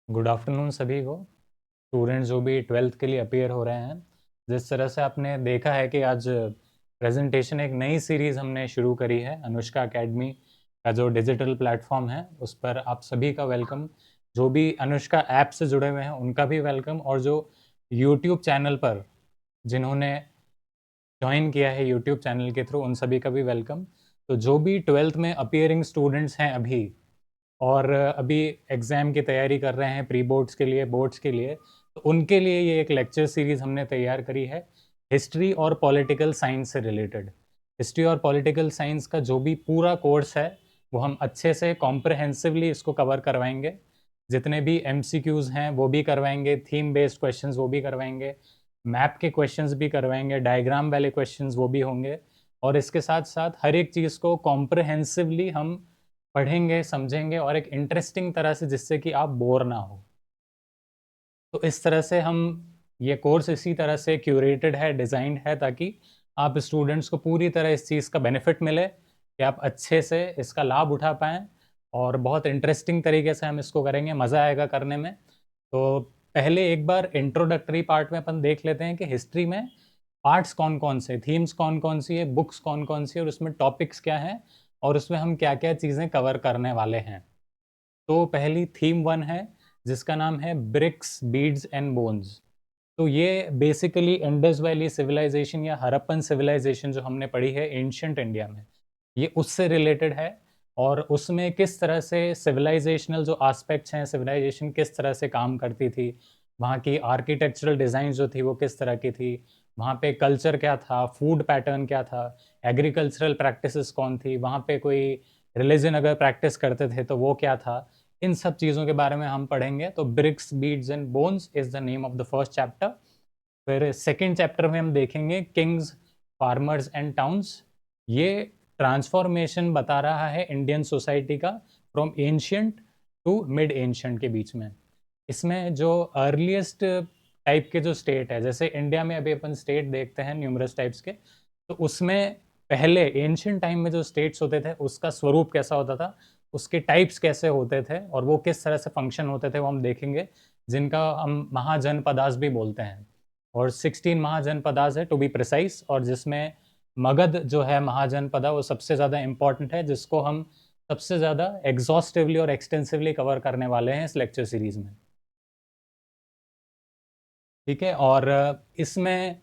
Good afternoon सभी को। Students जो भी 12th के लिए अपीयर हो रहे हैं, स्टूडेंट्स जो भी 12th के लिए अपीयर हो रहे हैं, जिस तरह से आपने देखा है कि आज प्रेजेंटेशन एक नई सीरीज़ हमने शुरू करी है। अनुष्का एकेडमी का जो डिजिटल प्लेटफॉर्म है उस पर आप सभी का वेलकम। जो भी अनुष्का ऐप से जुड़े हुए हैं उनका भी वेलकम, और जो यूट्यूब चैनल पर जिन्होंने ज्वाइन किया है यूट्यूब चैनल के थ्रू, उन सभी का भी वेलकम। तो जो भी 12th में अपीयरिंग स्टूडेंट्स हैं अभी, और अभी एग्ज़ाम की तैयारी कर रहे हैं, प्री बोर्ड्स के लिए, बोर्ड्स के लिए, तो उनके लिए ये एक लेक्चर सीरीज़ हमने तैयार करी है हिस्ट्री और पॉलिटिकल साइंस से रिलेटेड। हिस्ट्री और पॉलिटिकल साइंस का जो भी पूरा कोर्स है वो हम अच्छे से कॉम्प्रहेंसिवली इसको कवर करवाएंगे। जितने भी एमसीक्यूज़ हैं वो भी करवाएंगे, थीम बेस्ड क्वेश्चंस वो भी करवाएंगे, मैप के क्वेश्चंस भी करवाएंगे, डायग्राम वाले क्वेश्चंस वो भी होंगे, और इसके साथ साथ हर एक चीज़ को कॉम्प्रहेंसिवली हम पढ़ेंगे, समझेंगे, और एक इंटरेस्टिंग तरह से, जिससे कि आप बोर ना हो। तो इस तरह से हम ये कोर्स इसी तरह से क्यूरेटेड है, डिज़ाइंड है, ताकि आप स्टूडेंट्स को पूरी तरह इस चीज़ का बेनिफिट मिले कि आप अच्छे से इसका लाभ उठा पाएँ, और बहुत इंटरेस्टिंग तरीके से हम इसको करेंगे, मज़ा आएगा करने में। तो पहले एक बार इंट्रोडक्टरी पार्ट में अपन देख लेते हैं कि हिस्ट्री में पार्ट्स कौन-कौन से, थीम्स कौन-कौन सी है, बुक्स कौन-कौन सी है, और उसमें टॉपिक्स क्या हैं, और उसमें हम क्या-क्या चीज़ें कवर करने वाले हैं। तो पहली थीम 1 है, जिसका नाम है ब्रिक्स, बीड्स एंड बोन्स। तो ये बेसिकली इंडस वैली सिविलाइजेशन या हड़प्पन सिविलाइजेशन जो हमने पढ़ी है एंशिएंट इंडिया में, ये उससे रिलेटेड है। और उसमें किस तरह से सिविलाइजेशनल जो एस्पेक्ट्स हैं, सिविलाइजेशन किस तरह से काम करती थी, वहाँ की आर्किटेक्चरल डिज़ाइन जो थी वो किस तरह की थी, वहाँ पे कल्चर क्या था, फूड पैटर्न क्या था, एग्रीकल्चरल प्रैक्टिसेस कौन थी, वहाँ पे कोई रिलीजन अगर प्रैक्टिस करते थे तो वो क्या था, इन सब चीज़ों के बारे में हम पढ़ेंगे। तो bricks, beads and bones is the name of the first chapter. फिर सेकेंड चैप्टर में हम देखेंगे किंग्स, फार्मर्स एंड टाउन्स। ये ट्रांसफॉर्मेशन बता रहा है इंडियन सोसाइटी का from ancient to mid ancient के बीच में। इसमें जो अर्लीस्ट टाइप के जो स्टेट है, जैसे इंडिया में अभी अपन स्टेट देखते हैं न्यूमरस टाइप्स के, तो उसमें पहले एंशियंट टाइम में जो स्टेट्स होते थे उसका स्वरूप कैसा होता था, उसके टाइप्स कैसे होते थे, और वो किस तरह से फंक्शन होते थे, वो हम देखेंगे, जिनका हम महाजनपदास भी बोलते हैं। और 16 महाजनपदास है टू बी प्रिसाइज, और जिसमें मगध जो है महाजनपदा वो सबसे ज़्यादा इम्पॉर्टेंट है, जिसको हम सबसे ज़्यादा एग्जॉस्टिवली और एक्सटेंसिवली कवर करने वाले हैं इस लेक्चर सीरीज में। ठीक है, और इसमें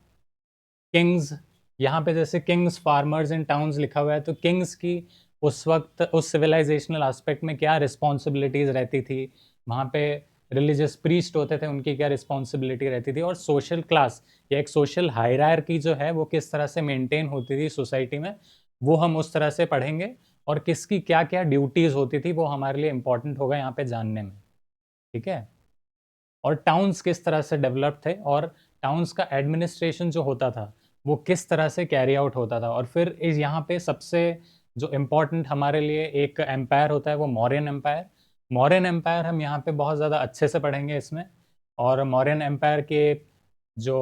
किंग्स, यहाँ पे जैसे किंग्स, फार्मर्स एंड टाउन्स लिखा हुआ है, तो किंग्स की उस वक्त उस सिविलाइजेशनल एस्पेक्ट में क्या रिस्पॉन्सिबिलिटीज रहती थी, वहाँ पे रिलीजियस प्रीस्ट होते थे, उनकी क्या रिस्पॉन्सिबिलिटी रहती थी, और सोशल क्लास या एक सोशल हायरार्की जो है वो किस तरह से मेंटेन होती थी सोसाइटी में, वो हम उस तरह से पढ़ेंगे। और किसकी क्या क्या ड्यूटीज़ होती थी वो हमारे लिए इंपॉर्टेंट होगा यहाँ पे जानने में। ठीक है, और टाउन्स किस तरह से डेवलप थे, और टाउन्स का एडमिनिस्ट्रेशन जो होता था वो किस तरह से कैरी आउट होता था। और फिर इस यहाँ पे सबसे जो इम्पोर्टेंट हमारे लिए एक एम्पायर होता है वो मौर्यन एम्पायर। मौर्यन एम्पायर हम यहाँ पे बहुत ज़्यादा अच्छे से पढ़ेंगे इसमें। और मौर्यन एम्पायर के जो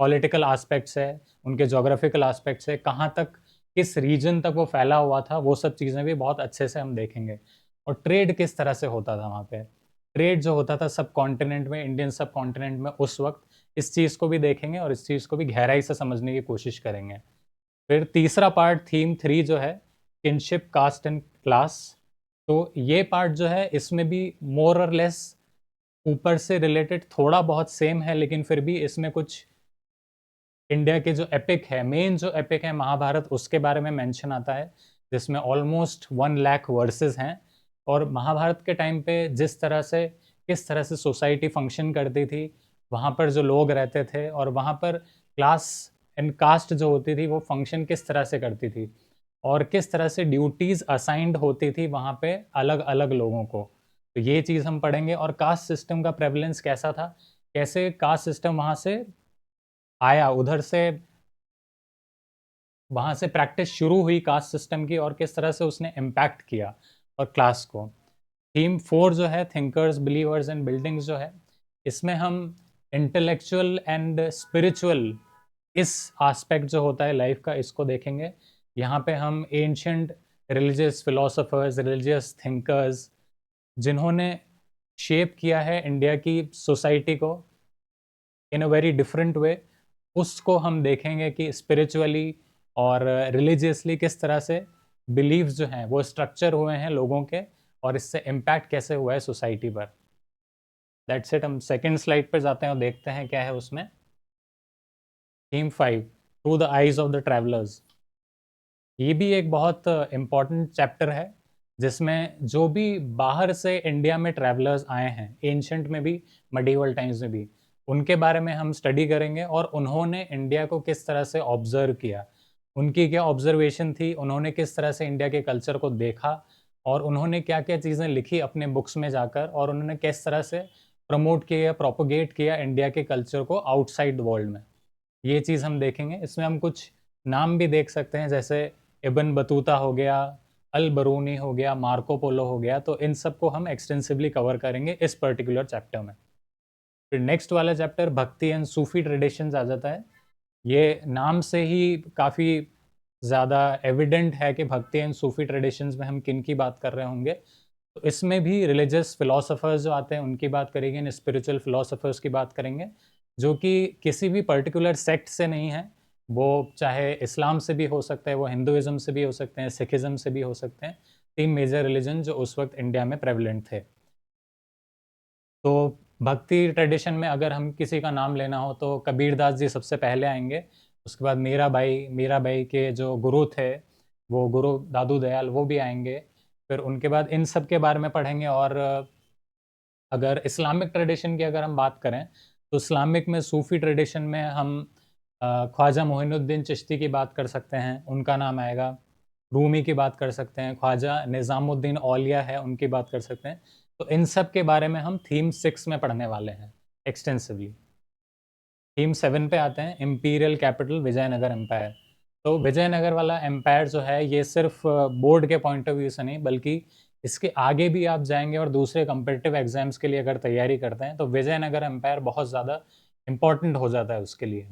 पॉलिटिकल एस्पेक्ट्स है, उनके जोग्राफिकल एस्पेक्ट्स है, कहाँ तक, किस रीजन तक वो फैला हुआ था, वो सब चीज़ें भी बहुत अच्छे से हम देखेंगे। और ट्रेड किस तरह से होता था वहाँ पे, ट्रेड जो होता था सब कॉन्टिनेंट में, इंडियन सब कॉन्टिनेंट में उस वक्त, इस चीज़ को भी देखेंगे और इस चीज़ को भी गहराई से समझने की कोशिश करेंगे। फिर तीसरा पार्ट, थीम 3 जो है, किनशिप, कास्ट एंड क्लास। तो ये पार्ट जो है इसमें भी मोर और लेस ऊपर से रिलेटेड थोड़ा बहुत सेम है, लेकिन फिर भी इसमें कुछ इंडिया के जो एपिक है, मेन जो एपिक है महाभारत, उसके बारे में मेंशन आता है, जिसमें ऑलमोस्ट 1 लाख वर्सेस हैं। और महाभारत के टाइम पे जिस तरह से, किस तरह से सोसाइटी फंक्शन करती थी, वहाँ पर जो लोग रहते थे, और वहाँ पर क्लास एंड कास्ट जो होती थी वो फंक्शन किस तरह से करती थी, और किस तरह से ड्यूटीज़ असाइंड होती थी वहाँ पे अलग अलग लोगों को। तो ये चीज़ हम पढ़ेंगे, और कास्ट सिस्टम का प्रेवलेंस कैसा था, कैसे कास्ट सिस्टम वहाँ से आया, उधर से वहाँ से प्रैक्टिस शुरू हुई कास्ट सिस्टम की, और किस तरह से उसने इम्पैक्ट किया और क्लास को। थीम 4 जो है, थिंकर्स, बिलीवर्स एंड बिल्डिंग्स जो है, इसमें हम इंटेलेक्चुअल एंड स्पिरिचुअल इस एस्पेक्ट जो होता है लाइफ का, इसको देखेंगे। यहाँ पे हम ancient religious philosophers, religious thinkers, जिन्होंने शेप किया है इंडिया की सोसाइटी को इन अ वेरी डिफरेंट वे, उसको हम देखेंगे कि स्पिरिचुअली और रिलीजियसली किस तरह से बिलीव्स जो हैं वो स्ट्रक्चर हुए हैं लोगों के, और इससे इम्पैक्ट कैसे हुआ है सोसाइटी पर। That's it. हम सेकंड स्लाइड पर जाते हैं और देखते हैं क्या है उसमें। Theme 5, through the eyes of the travellers. ये भी एक बहुत इम्पॉर्टेंट चैप्टर है, जिसमें जो भी बाहर से इंडिया में ट्रैवलर्स आए हैं, एंशंट में भी, मडीवल टाइम्स में भी, उनके बारे में हम स्टडी करेंगे और उन्होंने इंडिया को किस तरह से ऑब्जर्व किया, उनकी क्या ऑब्जर्वेशन थी, उन्होंने किस तरह से इंडिया के कल्चर को देखा, और उन्होंने क्या क्या चीज़ें लिखी अपने बुक्स में जाकर, और उन्होंने किस तरह से प्रमोट किया, प्रोपोगेट किया इंडिया के कल्चर को आउटसाइड द वर्ल्ड में। ये चीज़ हम देखेंगे। इसमें हम कुछ नाम भी देख सकते हैं, जैसे इब्न बतूता हो गया, अल बरूनी हो गया, मार्को पोलो हो गया। तो इन सब को हम एक्सटेंसिवली कवर करेंगे इस पर्टिकुलर चैप्टर में। फिर नेक्स्ट वाला चैप्टर भक्ति एंड सूफी ट्रेडिशंस आ जाता है। ये नाम से ही काफ़ी ज़्यादा एविडेंट है कि भक्ति एंड सूफी ट्रेडिशंस में हम किन की बात कर रहे होंगे। तो इसमें भी रिलीजियस फिलोसोफर्स जो आते हैं उनकी बात करेंगे, स्पिरिचुअल फिलोसोफर्स की बात करेंगे, जो कि किसी भी पर्टिकुलर सेक्ट से नहीं है। वो चाहे इस्लाम से भी हो सकता है, वो हिंदुइज्म से भी हो सकते हैं, सिखिज्म से भी हो सकते हैं। 3 मेजर रिलीजन जो उस वक्त इंडिया में प्रेवलेंट थे। तो भक्ति ट्रेडिशन में अगर हम किसी का नाम लेना हो तो कबीर दास जी सबसे पहले आएंगे। उसके बाद मीराबाई के जो गुरु थे वो गुरु दादू दयाल, वो भी आएंगे। फिर उनके बाद इन सब के बारे में पढ़ेंगे। और अगर इस्लामिक ट्रेडिशन की अगर हम बात करें तो इस्लामिक में सूफ़ी ट्रेडिशन में हम ख्वाजा मोइनुद्दीन चिश्ती की बात कर सकते हैं, उनका नाम आएगा। रूमी की बात कर सकते हैं, ख्वाजा निज़ामुद्दीन औलिया है, उनकी बात कर सकते हैं। तो इन सब के बारे में हम थीम 6 में पढ़ने वाले हैं एक्सटेंसिवली। थीम 7 पे आते हैं, इम्पीरियल कैपिटल विजयनगर एम्पायर। तो विजयनगर वाला एम्पायर जो है ये सिर्फ बोर्ड के पॉइंट ऑफ व्यू से नहीं, बल्कि इसके आगे भी आप जाएंगे और दूसरे कंपेटिटिव एग्जाम्स के लिए अगर तैयारी करते हैं तो विजयनगर एम्पायर बहुत ज़्यादा इम्पॉर्टेंट हो जाता है उसके लिए।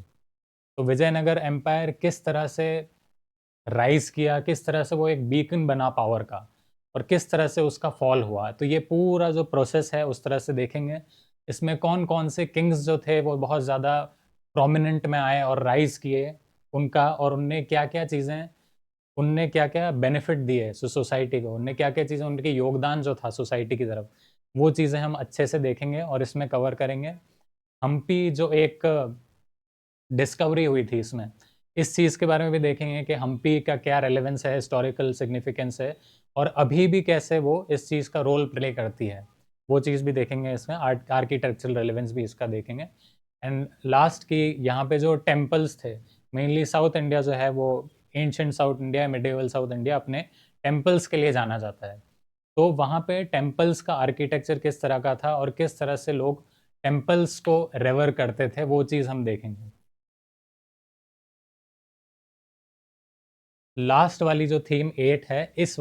तो विजयनगर एम्पायर किस तरह से राइज किया, किस तरह से वो एक बीकन बना पावर का, और किस तरह से उसका फॉल हुआ, तो ये पूरा जो प्रोसेस है उस तरह से देखेंगे। इसमें कौन कौन से किंग्स जो थे वो बहुत ज़्यादा प्रोमिनेंट में आए और राइज किए उनका, और उनने क्या क्या चीज़ें, उनने क्या क्या बेनिफिट दिए सोसाइटी को, उनने क्या क्या चीज़ें, उनके योगदान जो था सोसाइटी की तरफ, वो चीज़ें हम अच्छे से देखेंगे और इसमें कवर करेंगे। हम्पी जो एक डिस्कवरी हुई थी इसमें, इस चीज़ के बारे में भी देखेंगे कि हम्पी का क्या रेलेवेंस है, हिस्टोरिकल सिग्निफिकेंस है, और अभी भी कैसे वो इस चीज़ का रोल प्ले करती है, वो चीज़ भी देखेंगे। इसमें आर्किटेक्चरल रेलेवेंस भी इसका देखेंगे। एंड लास्ट की यहाँ पे जो टेम्पल्स थे, मेनली साउथ इंडिया जो है वो ancient south India, medieval south India अपने टेम्पल्स के लिए जाना जाता है। तो वहाँ पे टेम्पल्स का आर्किटेक्चर किस तरह का था और किस तरह से लोग टेम्पल्स को रेवर करते थे, वो चीज़ हम देखेंगे। लास्ट वाली जो थीम 8 है इस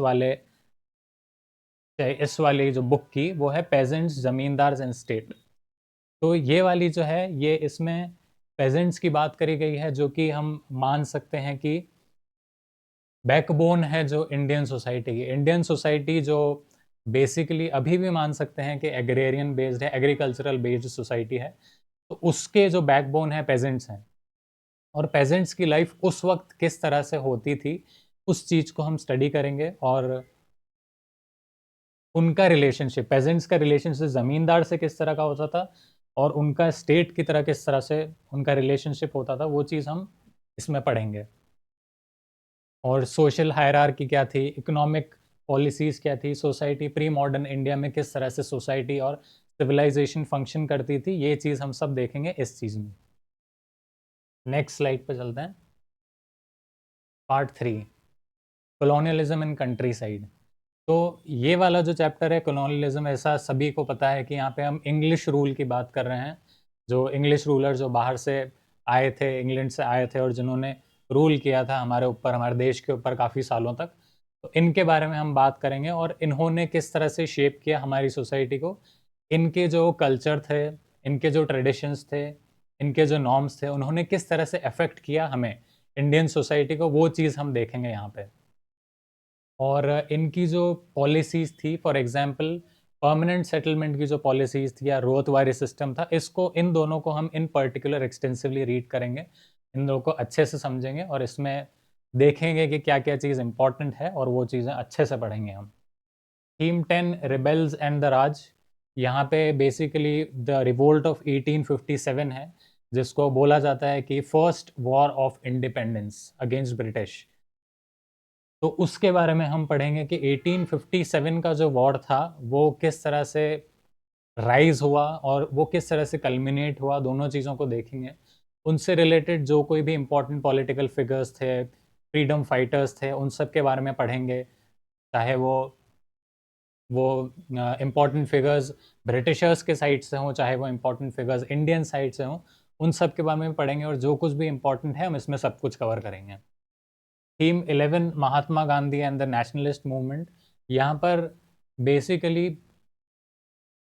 वाली जो बुक की, वो है पेजेंट्स, जमींदार्स एंड स्टेट। तो ये वाली जो है, ये इसमें पेजेंट्स की बात करी गई है, जो कि हम मान सकते हैं कि बैकबोन है जो इंडियन सोसाइटी की। इंडियन सोसाइटी जो बेसिकली अभी भी मान सकते हैं कि एग्रेरियन बेस्ड है, एग्रीकल्चरल बेस्ड सोसाइटी है। तो उसके जो बैकबोन है पेजेंट्स हैं, और पेजेंट्स की लाइफ उस वक्त किस तरह से होती थी, उस चीज़ को हम स्टडी करेंगे। और उनका रिलेशनशिप, पेजेंट्स का रिलेशनशिप ज़मींदार से किस तरह का होता था, और उनका स्टेट की तरह किस तरह से उनका रिलेशनशिप होता था, वो चीज़ हम इसमें पढ़ेंगे। और सोशल हायरार्की क्या थी, इकोनॉमिक पॉलिसीज़ क्या थी, सोसाइटी प्री मॉडर्न इंडिया में किस तरह से सोसाइटी और सिविलाइजेशन फंक्शन करती थी, ये चीज़ हम सब देखेंगे इस चीज़ में। नेक्स्ट स्लाइड पे चलते हैं। Part 3, colonialism in country side. तो ये वाला जो चैप्टर है कॉलोनियलिज्म, ऐसा सभी को पता है कि यहाँ पे हम इंग्लिश रूल की बात कर रहे हैं। जो इंग्लिश रूलर जो बाहर से आए थे, इंग्लैंड से आए थे, और जिन्होंने रूल किया था हमारे ऊपर, हमारे देश के ऊपर काफ़ी सालों तक। तो इनके बारे में हम बात करेंगे और इन्होंने किस तरह से शेप किया हमारी सोसाइटी को। इनके जो कल्चर थे, इनके जो ट्रेडिशंस थे, इनके जो नॉर्म्स थे, उन्होंने किस तरह से अफेक्ट किया हमें, इंडियन सोसाइटी को, वो चीज़ हम देखेंगे यहाँ पे। और इनकी जो पॉलिसीज़ थी, फॉर एग्ज़ाम्पल परमानेंट सेटलमेंट की जो पॉलिसीज थी या रोतवारी सिस्टम था, इसको इन दोनों को हम इन पर्टिकुलर एक्सटेंसिवली रीड करेंगे, इन दोनों को अच्छे से समझेंगे और इसमें देखेंगे कि क्या क्या चीज़ इंपॉर्टेंट है और वो चीज़ें अच्छे से पढ़ेंगे हम। थीम 10 रिबेल्स एंड द राज, यहाँ पे बेसिकली द रिवोल्ट ऑफ 1857 है, जिसको बोला जाता है कि first war of independence against British. तो उसके बारे में हम पढ़ेंगे कि 1857 का जो वॉर था वो किस तरह से राइज हुआ और वो किस तरह से कल्मिनेट हुआ, दोनों चीज़ों को देखेंगे। उनसे रिलेटेड जो कोई भी इम्पोर्टेंट पॉलिटिकल फिगर्स थे, फ्रीडम फाइटर्स थे, उन सब के बारे में पढ़ेंगे, चाहे वो इम्पोर्टेंट फिगर्स ब्रिटिशर्स के साइड से हों, चाहे वो इम्पोर्टेंट फिगर्स इंडियन साइड से हों, उन सब के बारे में पढ़ेंगे और जो कुछ भी इम्पोर्टेंट है हम इसमें सब कुछ कवर करेंगे। Theme 11 Mahatma Gandhi and the nationalist movement, यहाँ पर बेसिकली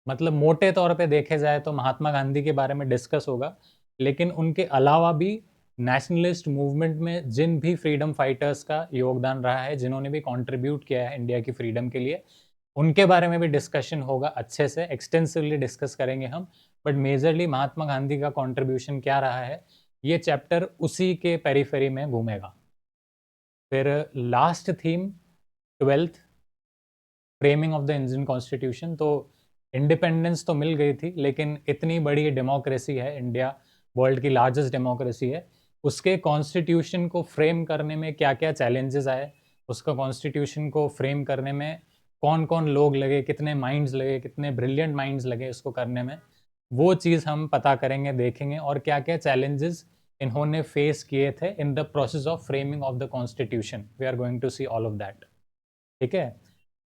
मतलब मोटे तौर पे देखे जाए तो महात्मा गांधी के बारे में डिस्कस होगा, लेकिन उनके अलावा भी नेशनलिस्ट मूवमेंट में जिन भी फ्रीडम फाइटर्स का योगदान रहा है, जिन्होंने भी कंट्रीब्यूट किया है इंडिया की फ्रीडम के लिए, उनके बारे में भी डिस्कशन होगा, अच्छे से एक्सटेंसिवली डिस्कस करेंगे हम। बट मेजरली महात्मा गांधी का कंट्रीब्यूशन क्या रहा है, ये चैप्टर उसी के पेरीफेरी में घूमेगा। फिर last theme 12th framing of the Indian constitution. तो इंडिपेंडेंस तो मिल गई थी, लेकिन इतनी बड़ी डेमोक्रेसी है इंडिया, वर्ल्ड की लार्जेस्ट डेमोक्रेसी है, उसके कॉन्स्टिट्यूशन को फ्रेम करने में क्या क्या चैलेंजेस आए, उसका कॉन्स्टिट्यूशन को फ्रेम करने में कौन कौन लोग लगे, कितने माइंड्स लगे, कितने ब्रिलियंट माइंड्स लगे इसको करने में, वो चीज़ हम पता करेंगे, देखेंगे, और क्या क्या चैलेंजेस इन्होंने फेस किए थे in the process of framing of the constitution. We are going to see all of that. ठीक है,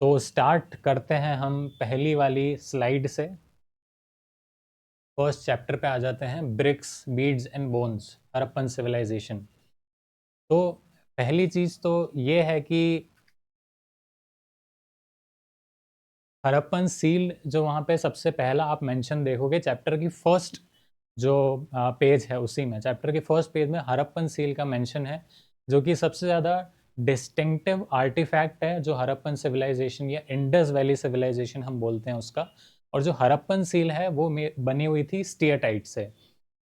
तो स्टार्ट करते हैं हम पहली वाली स्लाइड से। फर्स्ट चैप्टर पे आ जाते हैं, bricks beads and bones, Harappan civilization. तो पहली चीज़ तो ये है कि हड़प्पन सील जो वहाँ पे सबसे पहला आप मेंशन देखोगे चैप्टर की फर्स्ट जो पेज है, उसी में चैप्टर के फर्स्ट पेज में हड़प्पन सील का मेंशन है, जो कि सबसे ज़्यादा डिस्टिंक्टिव आर्टिफैक्ट है जो हड़प्पन सिविलाइजेशन या इंडस वैली सिविलाइजेशन हम बोलते हैं उसका। और जो हड़प्पन सील है वो बनी हुई थी स्टीएटाइट से।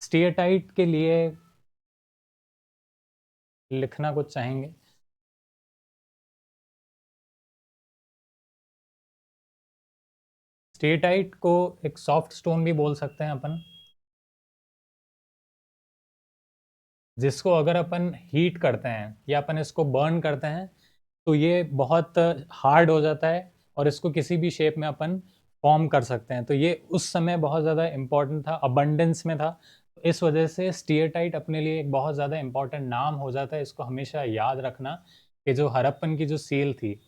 स्टीएटाइट के लिए लिखना कुछ चाहेंगे? स्टीएटाइट को एक सॉफ्ट स्टोन भी बोल सकते हैं अपन, जिसको अगर अपन हीट करते हैं या अपन इसको बर्न करते हैं तो ये बहुत हार्ड हो जाता है और इसको किसी भी शेप में अपन फॉर्म कर सकते हैं। तो ये उस समय बहुत ज़्यादा इम्पॉर्टेंट था, अबंडेंस में था। तो इस वजह से स्टीएटाइट अपने लिए एक बहुत ज़्यादा इम्पॉर्टेंट नाम हो जाता है। इसको हमेशा याद रखना कि जो हड़प्पन की जो सील थी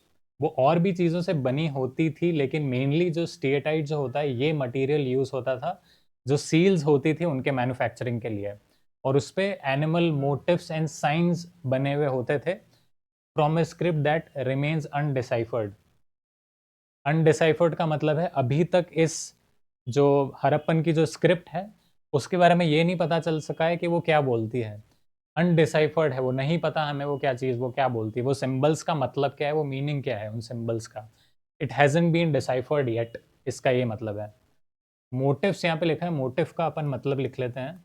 वो और भी चीज़ों से बनी होती थी, लेकिन मेनली जो स्टीएटाइट जो होता है ये मटेरियल यूज़ होता था जो सील्स होती थी उनके मैन्युफैक्चरिंग के लिए, और उस पर एनिमल मोटिव्स एंड साइंस बने हुए होते थे from a script that remains undeciphered. Undeciphered का मतलब है अभी तक इस जो हड़प्पन की जो स्क्रिप्ट है उसके बारे में ये नहीं पता चल सका है कि वो क्या बोलती है। अनडिसाइफर्ड है, वो नहीं पता हमें वो क्या चीज़, वो क्या बोलती है, वो सिंबल्स का मतलब क्या है, वो मीनिंग क्या है उन सिंबल्स का। It hasn't been deciphered yet, इसका ये मतलब है। मोटिव्स यहाँ पे लिखा है, मोटिव का अपन मतलब लिख लेते हैं।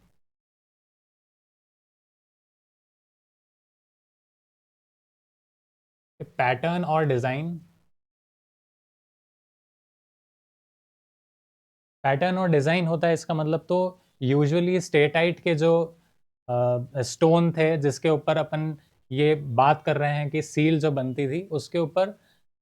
पैटर्न और डिज़ाइन, पैटर्न और डिज़ाइन होता है इसका मतलब। तो यूजुअली स्टेटाइट के जो स्टोन थे जिसके ऊपर अपन ये बात कर रहे हैं कि सील जो बनती थी उसके ऊपर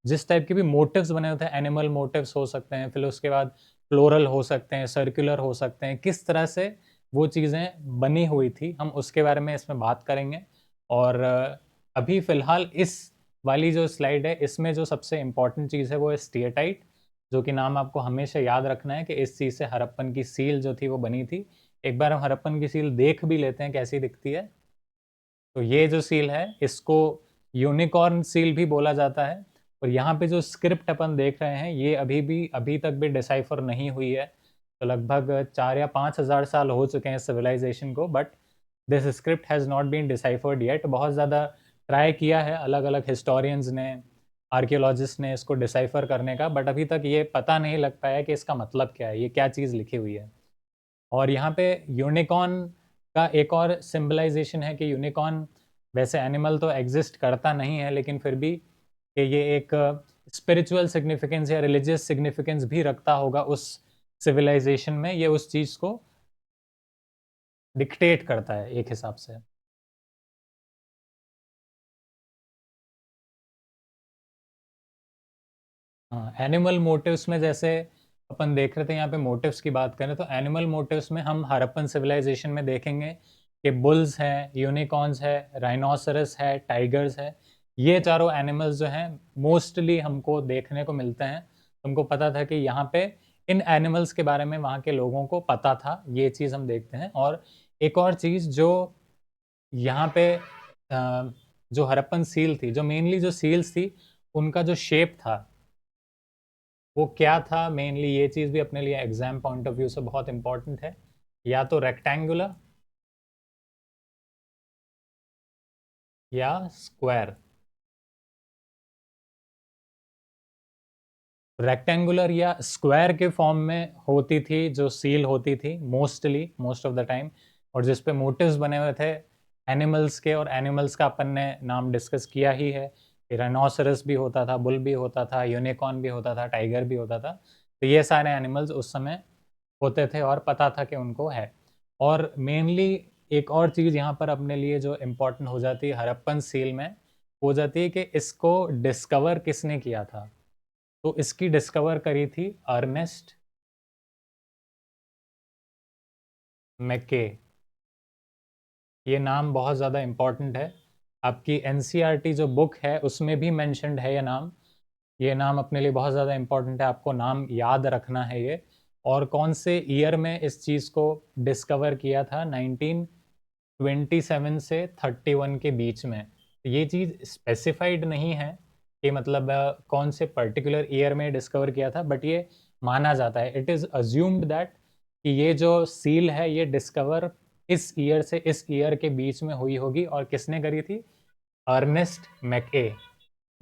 जिस टाइप के भी मोटिव्स बने होते हैं, एनिमल मोटिव्स हो सकते हैं, फिर उसके बाद फ्लोरल हो सकते हैं, सर्कुलर हो सकते हैं, किस तरह से वो चीज़ें बनी हुई थी हम उसके बारे में इसमें बात करेंगे। और अभी फ़िलहाल इस वाली जो स्लाइड है इसमें जो सबसे इम्पॉर्टेंट चीज़ है वो है स्टीएटाइट, जो कि नाम आपको हमेशा याद रखना है कि इस चीज़ से हड़प्पन की सील जो थी वो बनी थी। एक बार हम हड़प्पन की सील देख भी लेते हैं कैसी दिखती है। तो ये जो सील है इसको यूनिकॉर्न सील भी बोला जाता है। और यहाँ पे जो स्क्रिप्ट अपन देख रहे हैं ये अभी तक भी डिसाइफर नहीं हुई है। तो लगभग 4 या 5 हज़ार साल हो चुके हैं सिविलाइजेशन को, but this script has not been deciphered yet. बहुत ज़्यादा ट्राई किया है अलग अलग हिस्टोरियंस ने, आर्कियोलॉजिस्ट ने इसको डिसाइफर करने का, बट अभी तक ये पता नहीं लग पाया कि इसका मतलब क्या है, ये क्या चीज़ लिखी हुई है। और यहाँ पे यूनिकॉर्न का एक और सिंबलाइजेशन है कि यूनिकॉर्न वैसे एनिमल तो एग्जिस्ट करता नहीं है, लेकिन फिर भी कि ये एक स्पिरिचुअल सिग्निफिकेंस या रिलीजियस सिग्निफिकेंस भी रखता होगा उस सिविलाइजेशन में, ये उस चीज़ को डिक्टेट करता है एक हिसाब से। हाँ, एनिमल मोटिव्स में जैसे अपन देख रहे थे, यहाँ पे मोटिव्स की बात करें तो एनिमल मोटिव्स में हम हड़प्पन सिविलाइजेशन में देखेंगे कि बुल्स हैं, यूनिकॉर्न्स है, राइनोसरस है, टाइगर्स है। ये चारों एनिमल्स जो हैं मोस्टली हमको देखने को मिलते हैं। हमको पता था कि यहाँ पे इन एनिमल्स के बारे में वहाँ के लोगों को पता था, ये चीज़ हम देखते हैं। और एक और चीज़ जो यहाँ पे जो हड़प्पन सील थी, जो मेनली जो सील्स थी, उनका जो शेप था वो क्या था, मेनली ये चीज़ भी अपने लिए एग्जाम पॉइंट ऑफ व्यू से बहुत इंपॉर्टेंट है। या तो रेक्टेंगुलर या स्क्वायर। रेक्टेंगुलर या स्क्वायर के फॉर्म में होती थी जो सील होती थी मोस्ट ऑफ द टाइम, और जिस पे मोटिव्स बने हुए थे एनिमल्स के। और एनिमल्स का अपन ने नाम डिस्कस किया ही है, राइनोसरस भी होता था, बुल भी होता था, यूनिकॉर्न भी होता था, टाइगर भी होता था। तो ये सारे एनिमल्स उस समय होते थे और पता था कि उनको है। और मेनली एक और चीज़ यहाँ पर अपने लिए जो इम्पोर्टेंट हो जाती है हड़प्पन सील में, हो जाती है कि इसको डिस्कवर किसने किया था। तो इसकी डिस्कवर करी थी अर्नेस्ट मैके। ये नाम बहुत ज़्यादा इम्पॉर्टेंट है, आपकी एनसीईआरटी जो बुक है उसमें भी मेंशन्ड है ये नाम। ये नाम अपने लिए बहुत ज़्यादा इम्पॉर्टेंट है, आपको नाम याद रखना है ये। और कौन से ईयर में इस चीज़ को डिस्कवर किया था, 1927 से 31 के बीच में। ये चीज़ स्पेसिफाइड नहीं है कि मतलब कौन से पर्टिकुलर ईयर में डिस्कवर किया था, बट ये माना जाता है, इट इज़ अज्यूम्ड दैट कि ये जो सील है ये डिस्कवर इस ईयर से इस ईयर के बीच में हुई होगी। और किसने करी थी? अर्नेस्ट मैके।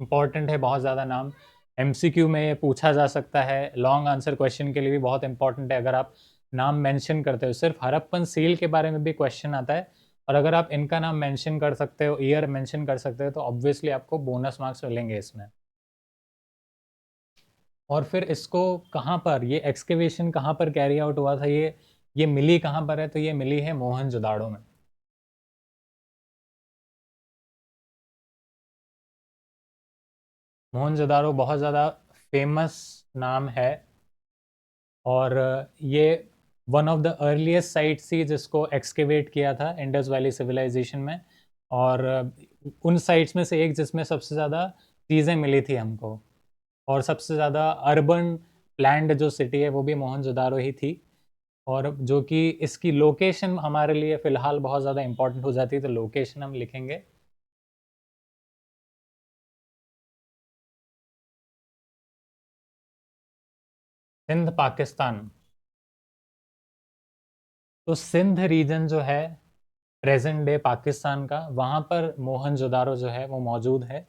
इंपॉर्टेंट है बहुत ज़्यादा नाम, एमसीक्यू में ये पूछा जा सकता है, लॉन्ग आंसर क्वेश्चन के लिए भी बहुत इंपॉर्टेंट है। अगर आप नाम मेंशन करते हो, सिर्फ हड़प्पन सील के बारे में भी क्वेश्चन आता है, और अगर आप इनका नाम मेंशन कर सकते हो, ईयर मेंशन कर सकते हो, तो ऑब्वियसली आपको बोनस मार्क्स मिलेंगे इसमें। और फिर इसको कहाँ पर, ये एक्सकेवेशन कहाँ पर कैरी आउट हुआ था, ये मिली कहाँ पर है? तो ये मिली है मोहनजोदाड़ो में। मोहनजोदाड़ो बहुत ज़्यादा फेमस नाम है, और ये one of the earliest sites थी जिसको एक्सकेवेट किया था इंडस वैली सिविलाइजेशन में। और उन साइट्स में से एक जिसमें सबसे ज़्यादा चीज़ें मिली थी हमको, और सबसे ज़्यादा अर्बन प्लैन्ड जो सिटी है वो भी मोहनजोदारो ही थी। और जो कि इसकी लोकेशन हमारे लिए फ़िलहाल बहुत ज़्यादा इंपॉर्टेंट हो जाती है, तो लोकेशन हम लिखेंगे सिंध, पाकिस्तान। तो सिंध रीजन जो है प्रेजेंट डे पाकिस्तान का, वहाँ पर मोहनजोदारो जो है वो मौजूद है।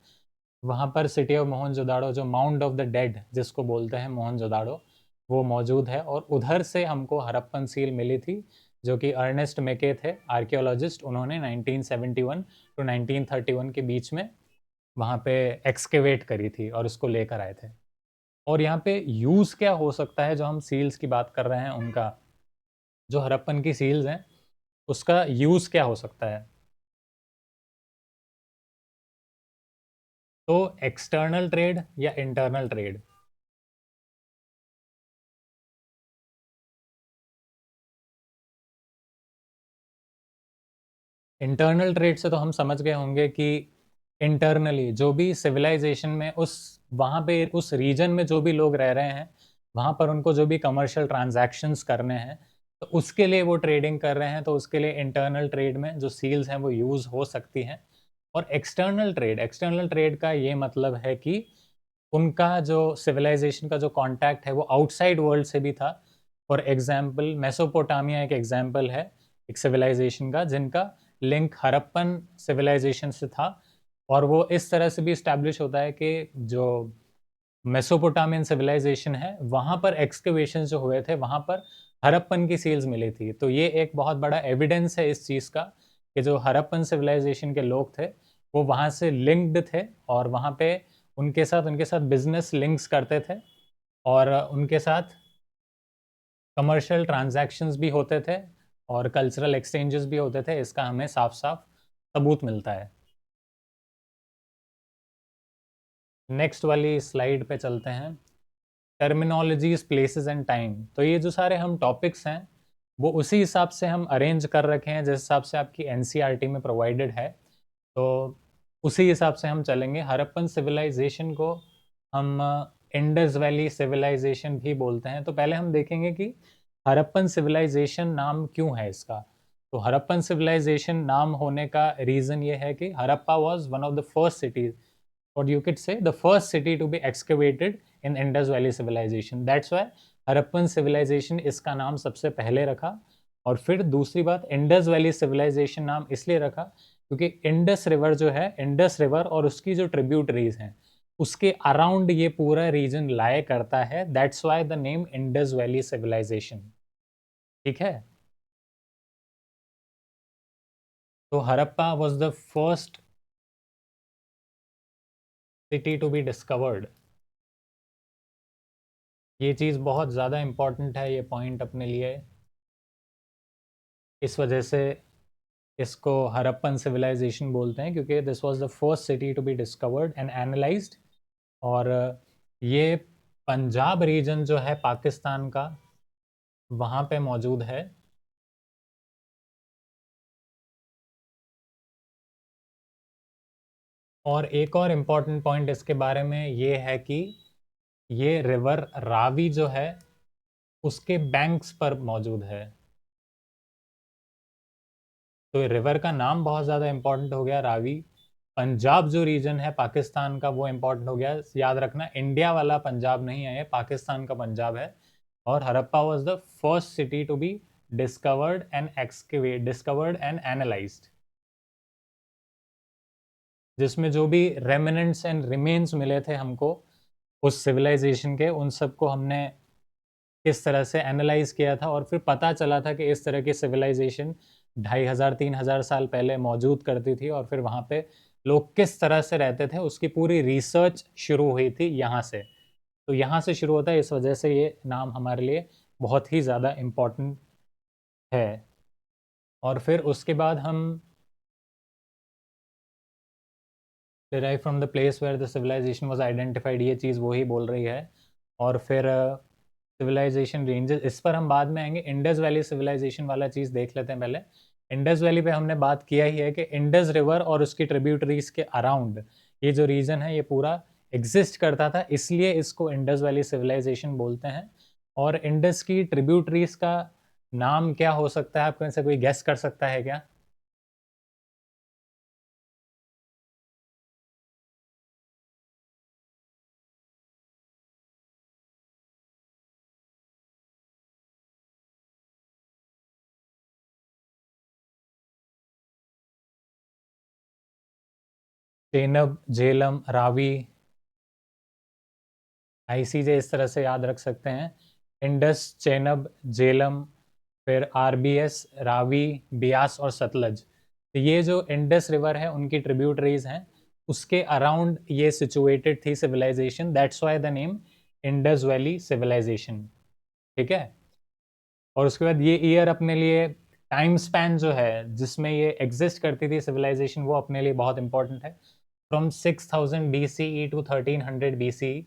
वहाँ पर सिटी ऑफ मोहनजोदाड़ो, जो माउंट ऑफ द डेड जिसको बोलते हैं मोहनजोदाड़ो, वो मौजूद है। और उधर से हमको हड़प्पन सील मिली थी, जो कि अर्नेस्ट मेके थे आर्कियोलॉजिस्ट, उन्होंने 1971 टू 1931 के बीच में वहाँ पे एक्सकेवेट करी थी और उसको लेकर आए थे। और यहाँ पे यूज़ क्या हो सकता है, जो हम सील्स की बात कर रहे हैं उनका, जो हड़प्पन की सील्स हैं उसका यूज़ क्या हो सकता है? तो एक्सटर्नल ट्रेड या इंटरनल ट्रेड? इंटरनल ट्रेड से तो हम समझ गए होंगे कि इंटरनली जो भी सिविलाइजेशन में उस वहाँ पे उस रीजन में जो भी लोग रह रहे हैं, वहाँ पर उनको जो भी कमर्शियल ट्रांजैक्शंस करने हैं, तो उसके लिए वो ट्रेडिंग कर रहे हैं, तो उसके लिए इंटरनल ट्रेड में जो सील्स हैं वो यूज़ हो सकती हैं। और एक्सटर्नल ट्रेड का ये मतलब है कि उनका जो सिविलाइजेशन का जो कांटेक्ट है वो आउटसाइड वर्ल्ड से भी था। फॉर एग्जांपल मेसोपोटामिया एक एग्जांपल है एक सिविलाइजेशन का जिनका लिंक हड़प्पन सिविलाइजेशन से था। और वो इस तरह से भी इस्टेब्लिश होता है कि जो मेसोपोटामियन सिविलाइजेशन है वहाँ पर एक्सकवेशन जो हुए थे वहाँ पर हड़प्पन की सील्स मिली थी। तो ये एक बहुत बड़ा एविडेंस है इस चीज़ का कि जो हड़प्पन सिविलाइजेशन के लोग थे वो वहाँ से लिंक्ड थे और वहाँ पे उनके साथ बिजनेस लिंक्स करते थे और उनके साथ कमर्शियल ट्रांजैक्शंस भी होते थे और कल्चरल एक्सचेंजेस भी होते थे। इसका हमें साफ साफ सबूत मिलता है। नेक्स्ट वाली स्लाइड पे चलते हैं। Terminologies, places and time. तो ये जो सारे हम टॉपिक्स हैं वो उसी हिसाब से हम अरेंज कर रखे हैं जिस हिसाब से आपकी एनसीईआरटी में प्रोवाइडेड है। तो उसी हिसाब से हम चलेंगे। हड़प्पन सिविलाइजेशन को हम इंडस वैली सिविलाइजेशन भी बोलते हैं। तो पहले हम देखेंगे कि हड़प्पन सिविलाइजेशन नाम क्यों है इसका। तो हड़प्पन सिविलाइजेशन नाम होने का रीज़न ये है कि Harappa was one of the first cities, or you could say the first city to be excavated in Indus Valley civilization. That's why Harappan civilization इसका नाम सबसे पहले रखा। और फिर दूसरी बात, इंडस वैली सिविलाइजेशन नाम इसलिए रखा क्योंकि इंडस रिवर जो है, इंडस रिवर और उसकी जो ट्रिब्यूटरीज हैं उसके अराउंड ये पूरा रीजन लाए करता है। That's why the name Indus valley civilization. ठीक है। तो Harappa was the first city to be discovered. ये चीज़ बहुत ज़्यादा इम्पॉर्टेंट है, ये पॉइंट अपने लिए। इस वजह से इसको हड़प्पन सिविलाइजेशन बोलते हैं क्योंकि this was the first city to be discovered and analysed. और ये पंजाब रीजन जो है पाकिस्तान का वहाँ पे मौजूद है। और एक और इम्पॉर्टेंट पॉइंट इसके बारे में ये है कि ये रिवर रावी जो है उसके बैंक्स पर मौजूद है। तो रिवर का नाम बहुत ज़्यादा इम्पोर्टेंट हो गया, रावी। पंजाब जो रीजन है पाकिस्तान का वो इम्पोर्टेंट हो गया। याद रखना, इंडिया वाला पंजाब नहीं है, ये पाकिस्तान का पंजाब है। और Harappa was the first city to be discovered and analysed, जिसमें जो भी रेमिनेंट्स एंड रिमेन्स मिले थे हमको उस सिविलाइजेशन के, उन सबको हमने किस तरह से एनालाइज किया था और फिर पता चला था कि इस तरह की सिविलाइजेशन 2500-3000 साल पहले मौजूद करती थी और फिर वहाँ पे लोग किस तरह से रहते थे उसकी पूरी रिसर्च शुरू हुई थी यहाँ से। तो यहाँ से शुरू होता है, इस वजह से ये नाम हमारे लिए बहुत ही ज़्यादा इम्पोर्टेंट है। और फिर उसके बाद हम derive from the place where the civilization was identified, ये चीज़ वही बोल रही है। और फिर सिविलाइजेशन रेंजेस, इस पर हम बाद में आएंगे। इंडस वैली सिविलाइजेशन वाला चीज़ देख लेते हैं पहले। इंडस वैली पे हमने बात किया ही है कि इंडस रिवर और उसकी ट्रिब्यूटरीज के अराउंड ये जो रीजन है ये पूरा एग्जिस्ट करता था, इसलिए इसको इंडस वैली सिविलाइजेशन बोलते हैं। और इंडस की ट्रिब्यूटरीज का नाम क्या हो सकता है, आपको से कोई गेस कर सकता है क्या? चेनब, झेलम, रावी, आईसीजे, इस तरह से याद रख सकते हैं। इंडस, चेनब, झेलम, फिर आरबीएस, रावी, बियास और सतलज। तो ये जो इंडस रिवर है उनकी ट्रिब्यूटरीज हैं, उसके अराउंड ये सिचुएटेड थी civilization. That's why the name Indus valley civilization. ठीक है। और उसके बाद ये ईयर अपने लिए, टाइम स्पैन जो है जिसमें ये एग्जिस्ट करती थी सिविलाइजेशन, वो अपने लिए बहुत इंपॉर्टेंट है। From 6000 BCE to 1300 BCE।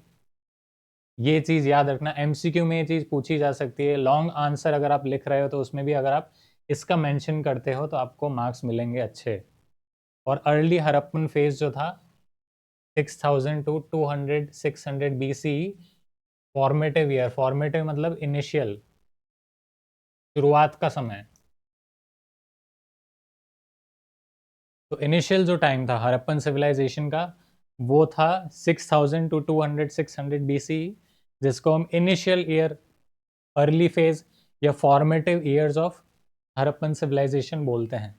ये चीज़ याद रखना, एमसीक्यू में ये चीज़ पूछी जा सकती है। लॉन्ग आंसर अगर आप लिख रहे हो तो उसमें भी अगर आप इसका मेंशन करते हो तो आपको मार्क्स मिलेंगे अच्छे। और अर्ली हड़प्पन फेज जो था 6000 to 200 600 BCE, formative year, formative मतलब इनिशियल, शुरुआत का समय। तो इनिशियल जो टाइम था हड़प्पन सिविलाइजेशन का वो था 6000 टू 200 600 BCE, जिसको हम इनिशियल ईयर, अर्ली फेज या formative years of Harappan civilization बोलते हैं।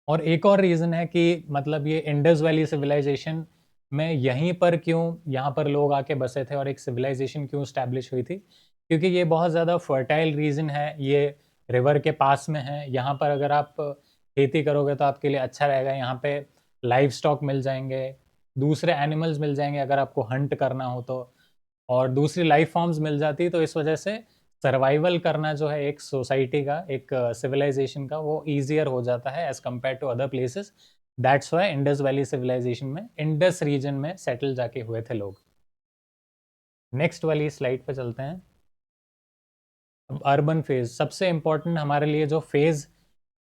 और एक और रीज़न है कि मतलब ये इंडस वैली सिविलाइजेशन में यहीं पर क्यों यहाँ पर लोग आके बसे थे और एक सिविलाइजेशन क्यों स्टैब्लिश हुई थी, क्योंकि ये बहुत ज़्यादा फर्टाइल रीजन है, ये रिवर के पास में है। यहाँ पर अगर आप खेती करोगे तो आपके लिए अच्छा रहेगा। यहाँ पे लाइव स्टॉक मिल जाएंगे, दूसरे एनिमल्स मिल जाएंगे अगर आपको हंट करना हो तो, और दूसरी लाइफ फॉर्म्स मिल जाती। तो इस वजह से सर्वाइवल करना जो है एक सोसाइटी का, एक सिविलाइजेशन का, वो ईजियर हो जाता है as compare to other places. That's why Indus valley civilization में इंडस रीजन में सेटल जाके हुए थे लोग। नेक्स्ट वाली स्लाइड पे चलते हैं। अब अर्बन फेज, सबसे इम्पोर्टेंट हमारे लिए जो फेज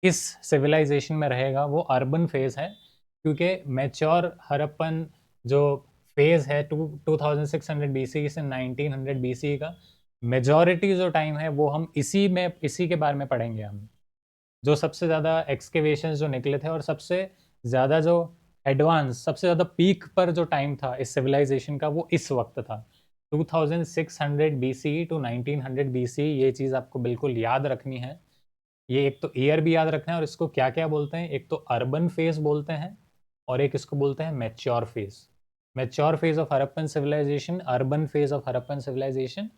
इस सिविलाइजेशन में रहेगा वो अर्बन फेज है, क्योंकि मैच्योर हड़प्पन जो फेज है 2600 BC से 1900 BC का मेजॉरिटी जो टाइम है वो हम इसी के बारे में पढ़ेंगे। हम जो सबसे ज़्यादा एक्सकेवेशन जो निकले थे और सबसे ज़्यादा जो एडवांस, सबसे ज़्यादा पीक पर जो टाइम था इस सिविलाइजेशन का वो इस वक्त था 2600 BC टू 1900 BC। ये चीज़ आपको बिल्कुल याद रखनी है। ये एक तो ईयर भी याद रखना है और इसको क्या क्या बोलते हैं, एक तो अर्बन फेज बोलते हैं और एक इसको बोलते हैं mature phase. Mature phase of Harappan civilization, urban phase of Harappan civilization,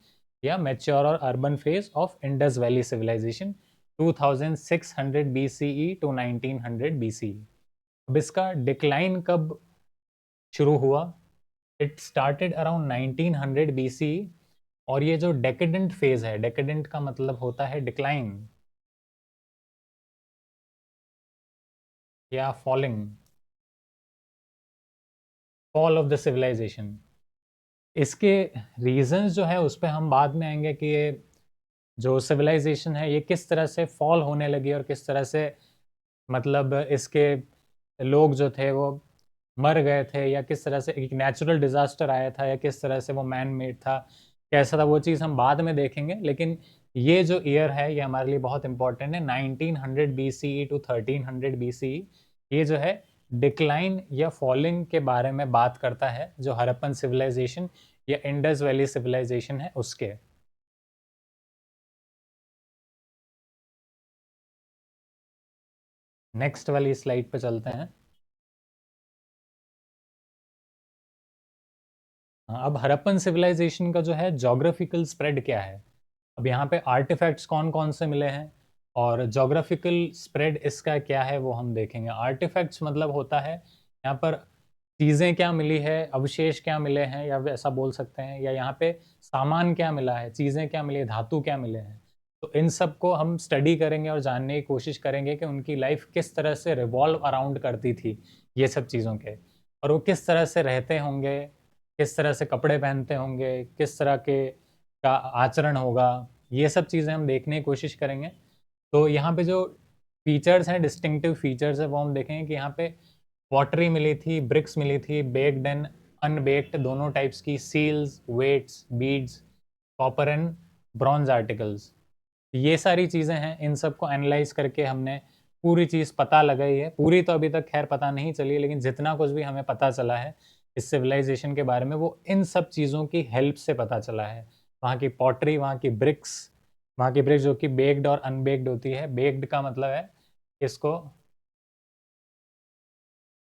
या मैच्योर और urban phase of Indus valley civilization 2600 BCE to 1900 BCE। अब इसका डिक्लाइन कब शुरू हुआ? इट स्टार्टेड अराउंड 1900 BCE, और ये जो डेकेडेंट फेज है, डेकेडेंट का मतलब होता है डिक्लाइन या falling, fall of the civilization. इसके रीजंस जो है उस पर हम बाद में आएंगे कि ये जो सिविलाइजेशन है ये किस तरह से फॉल होने लगी और किस तरह से मतलब इसके लोग जो थे वो मर गए थे, या किस तरह से एक नेचुरल डिजास्टर आया था, या किस तरह से वो मैन मेड था, कैसा था, वो चीज़ हम बाद में देखेंगे। लेकिन ये जो ईयर है ये हमारे लिए बहुत इंपॉर्टेंट है, 1900 BCE टू 1300 BCE। ये जो है डिक्लाइन या फॉलिंग के बारे में बात करता है, जो हड़प्पन सिविलाइजेशन या इंडस वैली सिविलाइजेशन है उसके। नेक्स्ट वाली स्लाइड पे चलते हैं। अब हड़प्पन सिविलाइजेशन का जो है जोग्राफिकल स्प्रेड क्या है। अब यहाँ पे आर्टिफैक्ट्स कौन कौन से मिले हैं और जोग्राफिकल स्प्रेड इसका क्या है वो हम देखेंगे। आर्टिफैक्ट्स मतलब होता है यहाँ पर चीज़ें क्या मिली है, अवशेष क्या मिले हैं, या ऐसा बोल सकते हैं, या यहाँ पे सामान क्या मिला है, चीज़ें क्या मिली है, धातु क्या मिले हैं। तो इन सब को हम स्टडी करेंगे और जानने की कोशिश करेंगे कि उनकी लाइफ किस तरह से रिवॉल्व अराउंड करती थी ये सब चीज़ों के, और वो किस तरह से रहते होंगे, किस तरह से कपड़े पहनते होंगे, किस तरह के का आचरण होगा। ये सब चीज़ें हम देखने की कोशिश करेंगे। तो यहाँ पे जो फीचर्स हैं, डिस्टिंक्टिव फीचर्स है, वो हम देखेंगे कि यहाँ पे पॉटरी मिली थी, ब्रिक्स मिली थी, बेक्ड एंड अनबेक्ड दोनों टाइप्स की, seals, weights, beads, copper and bronze articles. ये सारी चीज़ें हैं, इन सब को एनालाइज करके हमने पूरी चीज़ पता लगाई है। पूरी तो अभी तक खैर पता नहीं चली, लेकिन जितना कुछ भी हमें पता चला है इस सिविलाइजेशन के बारे में वो इन सब चीज़ों की हेल्प से पता चला है। वहाँ की पॉटरी, वहाँ की ब्रिक्स जो कि बेक्ड और अनबेक्ड होती है। बेक्ड का मतलब है इसको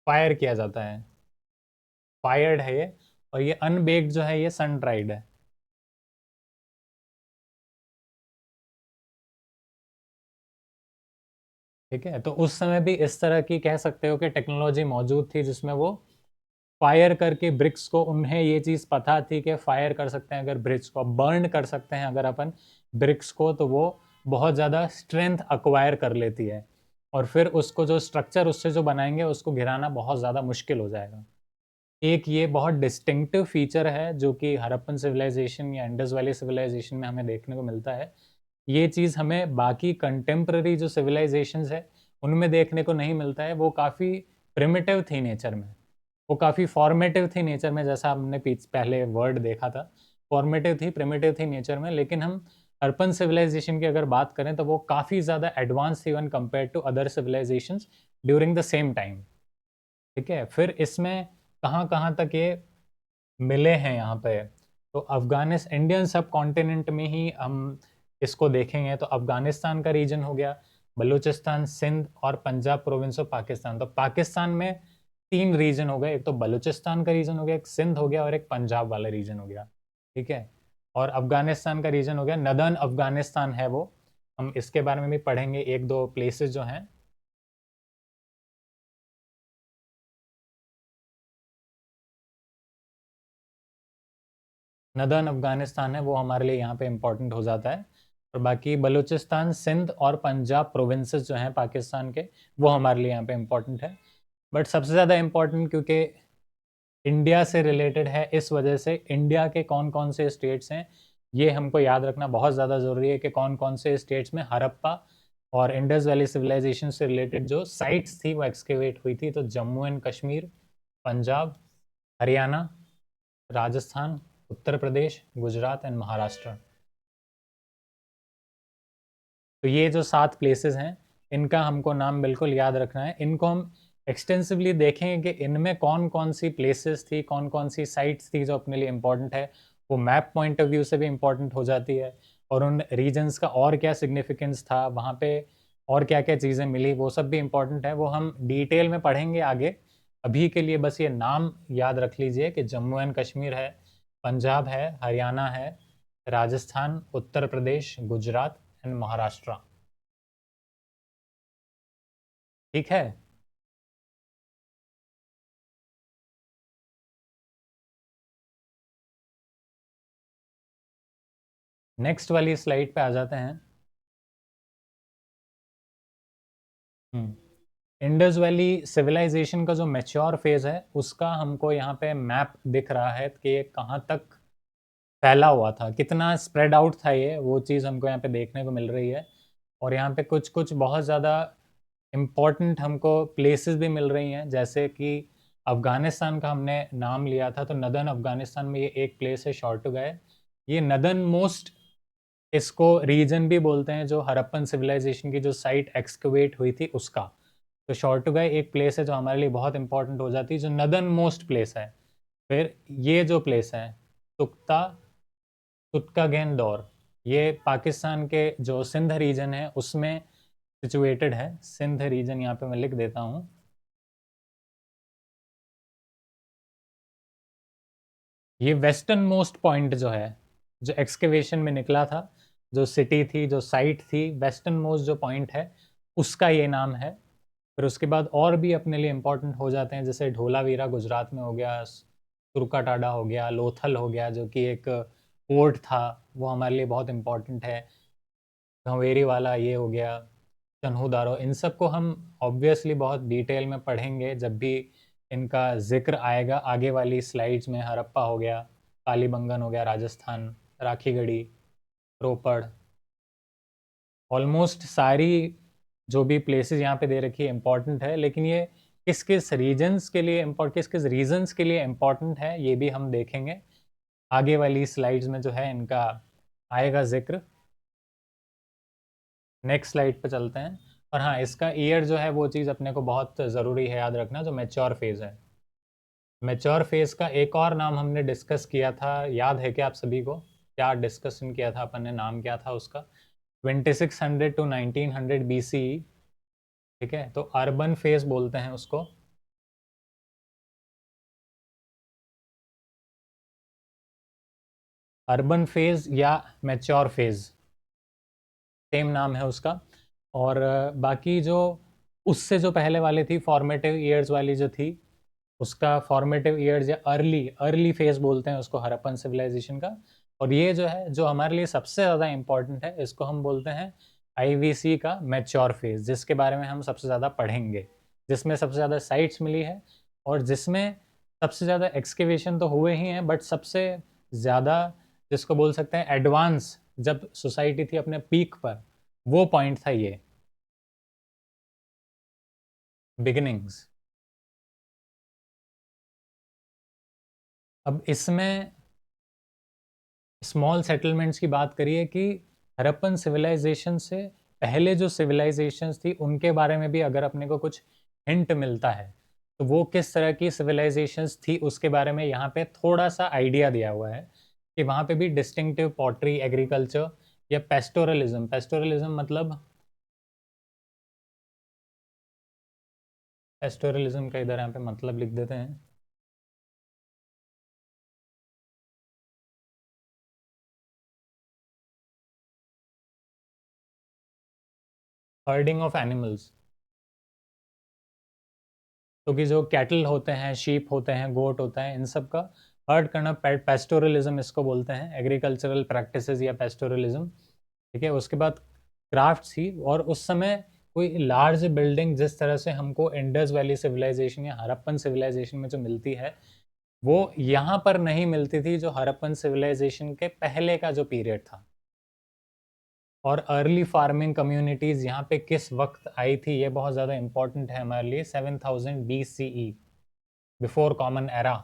फायर किया जाता है, फायर्ड है ये, और ये अनबेक्ड जो है ये सन ड्राइड है। ठीक है, तो उस समय भी इस तरह की कह सकते हो कि टेक्नोलॉजी मौजूद थी जिसमें वो फायर करके ब्रिक्स को, उन्हें ये चीज़ पता थी कि फायर कर सकते हैं अगर ब्रिक्स को, बर्न कर सकते हैं अगर अपन ब्रिक्स को, तो वो बहुत ज़्यादा स्ट्रेंथ अक्वायर कर लेती है, और फिर उसको जो स्ट्रक्चर उससे जो बनाएंगे उसको गिराना बहुत ज़्यादा मुश्किल हो जाएगा। एक ये बहुत डिस्टिंक्टिव फीचर है जो कि हड़प्पन सिविलाइजेशन या इंडस वैली सिविलाइजेशन में हमें देखने को मिलता है। ये चीज़ हमें बाकी कंटेम्प्ररी जो सिविलाइजेशंस है उनमें देखने को नहीं मिलता है। वो काफ़ी प्रिमिटिव थी नेचर में, वो काफ़ी फॉर्मेटिव थी नेचर में, जैसा हमने पहले वर्ड देखा था, फॉर्मेटिव थी, प्रिमिटिव थी नेचर में। लेकिन हम हड़प्पन सिविलाइजेशन की अगर बात करें तो वो काफ़ी ज़्यादा एडवांस थी when compare to other civilizations during the same time. ठीक है, फिर इसमें कहाँ कहाँ तक ये मिले हैं यहाँ पे, तो अफगानिस्तान, इंडियन सब कॉन्टिनेंट में ही हम इसको देखेंगे तो अफगानिस्तान का रीजन हो गया, बलूचिस्तान, सिंध और पंजाब प्रोविंस ऑफ पाकिस्तान। तो पाकिस्तान में 3 रीजन हो गए, एक तो बलूचिस्तान का रीजन हो गया, एक सिंध हो गया और एक पंजाब वाला रीजन हो गया, ठीक है। और अफगानिस्तान का रीजन हो गया, नदर्न अफगानिस्तान है वो, हम इसके बारे में भी पढ़ेंगे, एक दो प्लेसेस जो हैं। नदर्न अफगानिस्तान है वो हमारे लिए यहाँ पे इम्पोर्टेंट हो जाता है, और बाकी बलूचिस्तान, सिंध और पंजाब प्रोविंसेस जो हैं पाकिस्तान के, वो हमारे लिए यहाँ पे इम्पोर्टेंट है। बट सबसे ज़्यादा इम्पोर्टेंट क्योंकि इंडिया से रिलेटेड है, इस वजह से इंडिया के कौन कौन से स्टेट्स हैं ये हमको याद रखना बहुत ज़्यादा ज़रूरी है, कि कौन कौन से स्टेट्स में हड़प्पा और इंडस वैली सिविलाइजेशन से रिलेटेड जो साइट्स थी वो एक्सकेवेट हुई थी। तो जम्मू एंड कश्मीर, पंजाब, हरियाणा, राजस्थान, उत्तर प्रदेश, गुजरात एंड महाराष्ट्र। तो ये जो 7 प्लेसेस हैं इनका हमको नाम बिल्कुल याद रखना है। इनको हम एक्सटेंसिवली देखेंगे कि इनमें कौन कौन सी प्लेसेस थी, कौन कौन सी साइट्स थी जो अपने लिए इम्पॉर्टेंट है, वो मैप पॉइंट ऑफ व्यू से भी इम्पॉर्टेंट हो जाती है, और उन रीजन्स का और क्या सिग्निफिकेंस था, वहाँ पे और क्या क्या चीज़ें मिली, वो सब भी इम्पॉर्टेंट है, वो हम डिटेल में पढ़ेंगे आगे। अभी के लिए बस ये नाम याद रख लीजिए कि जम्मू एंड कश्मीर है, पंजाब है, हरियाणा है, राजस्थान, उत्तर प्रदेश, गुजरात एंड महाराष्ट्र, ठीक है। नेक्स्ट वाली स्लाइड पे आ जाते हैं। इंडस वैली सिविलाइजेशन का जो मैच्योर फेज है उसका हमको यहाँ पे मैप दिख रहा है कि ये कहाँ तक फैला हुआ था, कितना स्प्रेड आउट था, ये वो चीज़ हमको यहाँ पे देखने को मिल रही है। और यहाँ पे कुछ कुछ बहुत ज़्यादा इम्पॉर्टेंट हमको प्लेसेस भी मिल रही हैं, जैसे कि अफ़गानिस्तान का हमने नाम लिया था, तो नदर्न अफ़गानिस्तान में ये एक प्लेस है शॉर्टुगाई। ये नदर्न मोस्ट इसको रीजन भी बोलते हैं, जो हड़प्पन सिविलाइजेशन की जो साइट एक्सकवेट हुई थी उसका। तो शॉर्टुगाई एक प्लेस है जो हमारे लिए बहुत इंपॉर्टेंट हो जाती है, जो नदर्न मोस्ट प्लेस है। फिर ये जो प्लेस है तुक्ता तुत्कागेन दौर, ये पाकिस्तान के जो सिंध रीजन है उसमें सिचुएटेड है। सिंध रीजन यहाँ पे मैं लिख देता हूँ। ये वेस्टर्न मोस्ट पॉइंट जो है, जो एक्सकेवेशन में निकला था, जो सिटी थी, जो साइट थी, वेस्टर्न मोस्ट जो पॉइंट है उसका ये नाम है। फिर उसके बाद और भी अपने लिए इम्पोर्टेंट हो जाते हैं, जैसे ढोलावीरा गुजरात में हो गया, तुर्काटाडा हो गया, लोथल हो गया जो कि एक पोर्ट था, वो हमारे लिए बहुत इम्पोर्टेंट है। घवेरी वाला ये हो गया, चन्हू दारो, इन सब को हम ऑब्वियसली बहुत डिटेल में पढ़ेंगे जब भी इनका जिक्र आएगा आगे वाली स्लाइड्स में। हड़प्पा हो गया, कालीबंगन हो गया राजस्थान, राखीगढ़ी, रोपड़, ऑलमोस्ट सारी जो भी प्लेसेस यहाँ पे दे रखी है इम्पॉर्टेंट है, लेकिन ये किस किस रीजन्स के लिए किस किस रीजन्स के लिए इम्पॉर्टेंट है ये भी हम देखेंगे आगे वाली स्लाइड्स में, जो है इनका आएगा जिक्र। नेक्स्ट स्लाइड पे चलते हैं। और हाँ, इसका ईयर जो है वो चीज़ अपने को बहुत ज़रूरी है याद रखना, जो मैच्योर फेज़ है। मैच्योर फेज़ का एक और नाम हमने डिस्कस किया था, याद है क्या आप सभी को? क्या डिस्कशन किया था अपन ने, नाम क्या था उसका? 2600 टू 1900 BCE, ठीक है। तो अर्बन फेज़ बोलते हैं उसको। अर्बन फेज़ या मैच्योर फेज़, सेम नाम है उसका। और बाकी जो उससे जो पहले वाली थी, फॉर्मेटिव ईयर्स वाली जो थी, उसका फॉर्मेटिव ईयर्स या अर्ली अर्ली फेज बोलते हैं उसको, हड़प्पन सिविलाइजेशन का। और ये जो है, जो हमारे लिए सबसे ज़्यादा इम्पॉर्टेंट है, इसको हम बोलते हैं IVC का मैच्योर फेज, जिसके बारे में हम सबसे ज़्यादा पढ़ेंगे, जिसमें सबसे ज़्यादा साइट्स मिली है और जिसमें सबसे ज़्यादा एक्सकेवेशन तो हुए ही हैं, बट सबसे ज़्यादा जिसको बोल सकते हैं एडवांस, जब सोसाइटी थी अपने पीक पर, वो पॉइंट था ये, बिगिनिंग्स। अब इसमें स्मॉल सेटलमेंट्स की बात करिए कि हड़प्पन सिविलाइजेशन से पहले जो सिविलाइजेशंस थी उनके बारे में भी अगर अपने को कुछ हिंट मिलता है, तो वो किस तरह की सिविलाइजेशंस थी उसके बारे में यहाँ पे थोड़ा सा आइडिया दिया हुआ है, कि वहाँ पे भी डिस्टिंक्टिव पॉटरी, एग्रीकल्चर या पेस्टोरलिज्म, पेस्टोरलिज्म मतलब पेस्टोरलिज्म का इधर यहाँ पे मतलब लिख देते हैं। हर्डिंग ऑफ एनिमल्स, क्योंकि जो कैटल होते हैं, शीप होते हैं, गोट होता है, इन सब का हर्ड करना पेस्टोरलिज्म इसको बोलते हैं, एग्रीकल्चरल प्रैक्टिसेस या पेस्टोरलिज्म। ठीक है, उसके बाद क्राफ्ट थी, और उस समय कोई लार्ज बिल्डिंग जिस तरह से हमको इंडस वैली सिविलाइजेशन या हड़प्पन सिविलाइजेशन में जो मिलती है, वो यहाँ पर नहीं मिलती थी, जो हड़प्पन सिविलाइजेशन के पहले का जो पीरियड था। और अर्ली फार्मिंग कम्युनिटीज़ यहाँ पे किस वक्त आई थी, ये बहुत ज़्यादा इंपॉर्टेंट है हमारे लिए। 7000 BCE, before common era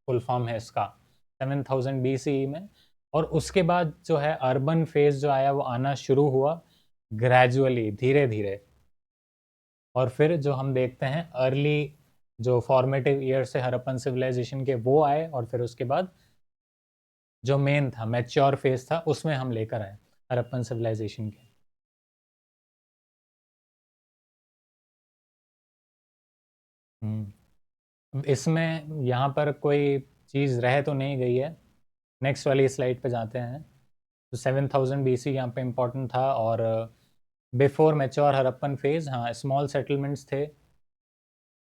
full form है इसका, 7000 BCE में। और उसके बाद जो है अर्बन फेज जो आया वो आना शुरू हुआ ग्रेजुअली, धीरे धीरे। और फिर जो हम देखते हैं अर्ली जो फॉर्मेटिव ईयर्स से हड़प्पन सिविलाइजेशन के, वो आए, और फिर उसके बाद जो मेन था मैच्योर फेज था, उसमें हम लेकर आए हड़प्पन सिविलाइजेशन के। इसमें यहाँ पर कोई चीज़ रह तो नहीं गई है। नेक्स्ट वाली स्लाइड पे जाते हैं। तो 7000 BC यहाँ पे इम्पोर्टेंट था। और बिफोर मैच्योर हड़प्पन फेज, हाँ, स्मॉल सेटलमेंट्स थे,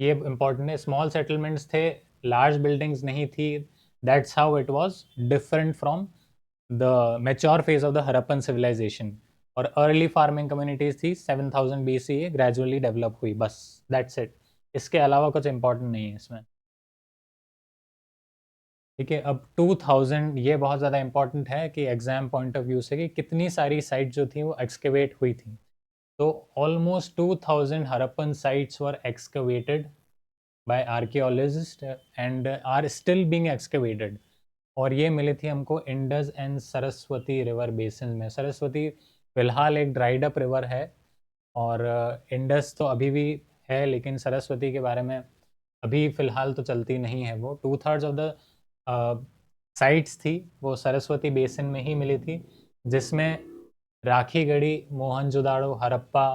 ये इम्पोर्टेंट है। स्मॉल सेटलमेंट्स थे, लार्ज बिल्डिंग्स नहीं थी। That's how it was different from the mature phase of the Harappan civilization. और अर्ली फार्मिंग कम्युनिटीज थी 7000 BC, ग्रेजुअली डेवलप हुई, बस दैट्स इट। इसके अलावा कुछ इंपॉर्टेंट नहीं है इसमें। ठीक है, अब 2000, ये बहुत ज़्यादा इंपॉर्टेंट है कि एग्जाम पॉइंट ऑफ व्यू से, कि कितनी सारी साइट जो थी वो एक्सकेवेट हुई थी। तो almost 2000 Harappan sites were excavated by archaeologist and are still being excavated. और ये मिली थी हमको Indus and Saraswati river basin में। सरस्वती फिलहाल एक ड्राइड अप रिवर है, और इंडस तो अभी भी है, लेकिन सरस्वती के बारे में अभी फ़िलहाल तो चलती नहीं है। वो 2/3 ऑफ द साइट्स थी वो सरस्वती बेसिन में ही मिली थी, जिसमें राखीगढ़ी, मोहनजोदाड़ो, हड़प्पा,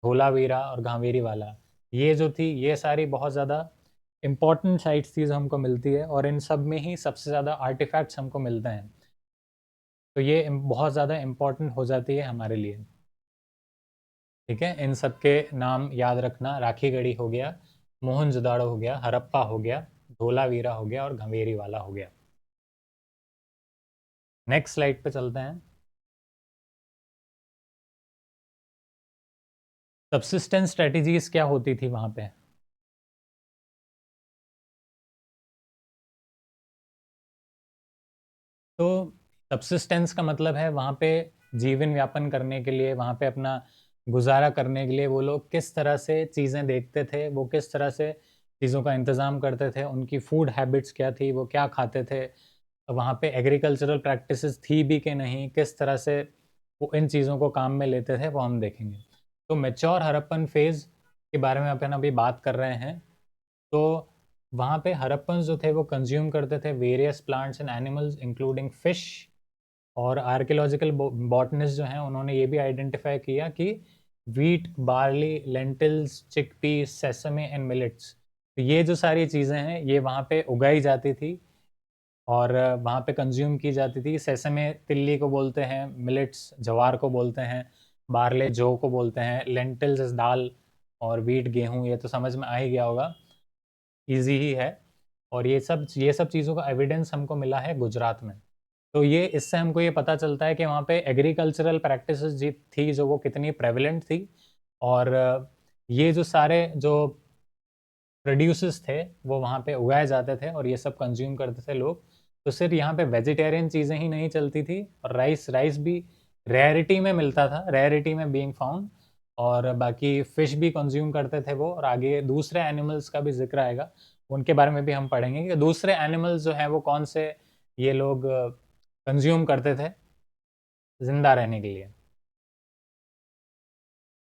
धोलावीरा और गांवेरी वाला, ये जो थी, ये सारी बहुत ज़्यादा इम्पॉर्टेंट साइट्स थी जो हमको मिलती है, और इन सब में ही सबसे ज़्यादा आर्टिफैक्ट्स हमको मिलते हैं। तो ये बहुत ज़्यादा इम्पॉर्टेंट हो जाती है हमारे लिए। ठीक है, इन सब के नाम याद रखना। राखीगढ़ी हो गया, मोहनजोदाड़ो हो गया, हड़प्पा हो गया, धोलावीरा हो गया, और घमेरी वाला हो गया। नेक्स्ट स्लाइड पे चलते हैं। सबसिस्टेंस स्ट्रेटजीज क्या होती थी वहाँ पे? तो सबसिस्टेंस का मतलब है वहाँ पे जीवन यापन करने के लिए, वहाँ पे अपना गुजारा करने के लिए वो लोग किस तरह से चीज़ें देखते थे, वो किस तरह से चीज़ों का इंतज़ाम करते थे, उनकी फूड हैबिट्स क्या थी, वो क्या खाते थे, वहाँ पे एग्रीकल्चरल प्रैक्टिसेस थी भी कि नहीं, किस तरह से वो इन चीज़ों को काम में लेते थे, वो हम देखेंगे। तो मैच्योर हड़प्पन फेज़ के बारे में अपन अभी बात कर रहे हैं। तो वहाँ पे हड़प्पन्स जो थे वो कंज्यूम करते थे various plants and animals including fish. और आर्कियोलॉजिकल बॉटनिस्ट जो हैं उन्होंने ये भी आइडेंटिफाई किया कि wheat, barley, lentils, chickpea, sesame and millets, तो ये जो सारी चीज़ें हैं ये वहाँ पे उगाई जाती थी और वहाँ पे कंज्यूम की जाती थी। सेसमे तिल्ली को बोलते हैं, मिलेट्स जवार को बोलते हैं, बार्ले जौ को बोलते हैं, लेंटिल्स दाल, और वीट गेहूँ, ये तो समझ में आ ही गया होगा, ईजी ही है। और ये सब चीज़ों का एविडेंस हमको मिला है गुजरात में। तो ये इससे हमको ये पता चलता है कि वहाँ पे एग्रीकल्चरल प्रैक्टिसेस जी थी जो वो कितनी प्रेवलेंट थी। और ये जो सारे जो प्रोड्यूसेस थे वो वहाँ पे उगाए जाते थे और ये सब कंज्यूम करते थे लोग। तो सिर्फ यहाँ पे वेजिटेरियन चीज़ें ही नहीं चलती थी, और राइस राइस भी रेयरिटी में मिलता था, रेयरिटी में बीइंग फाउंड। और बाकी फ़िश भी कंज्यूम करते थे वो, और आगे दूसरे एनिमल्स का भी जिक्र आएगा, उनके बारे में भी हम पढ़ेंगे कि दूसरे एनिमल्स जो हैं वो कौन से ये लोग कंज्यूम करते थे ज़िंदा रहने के लिए।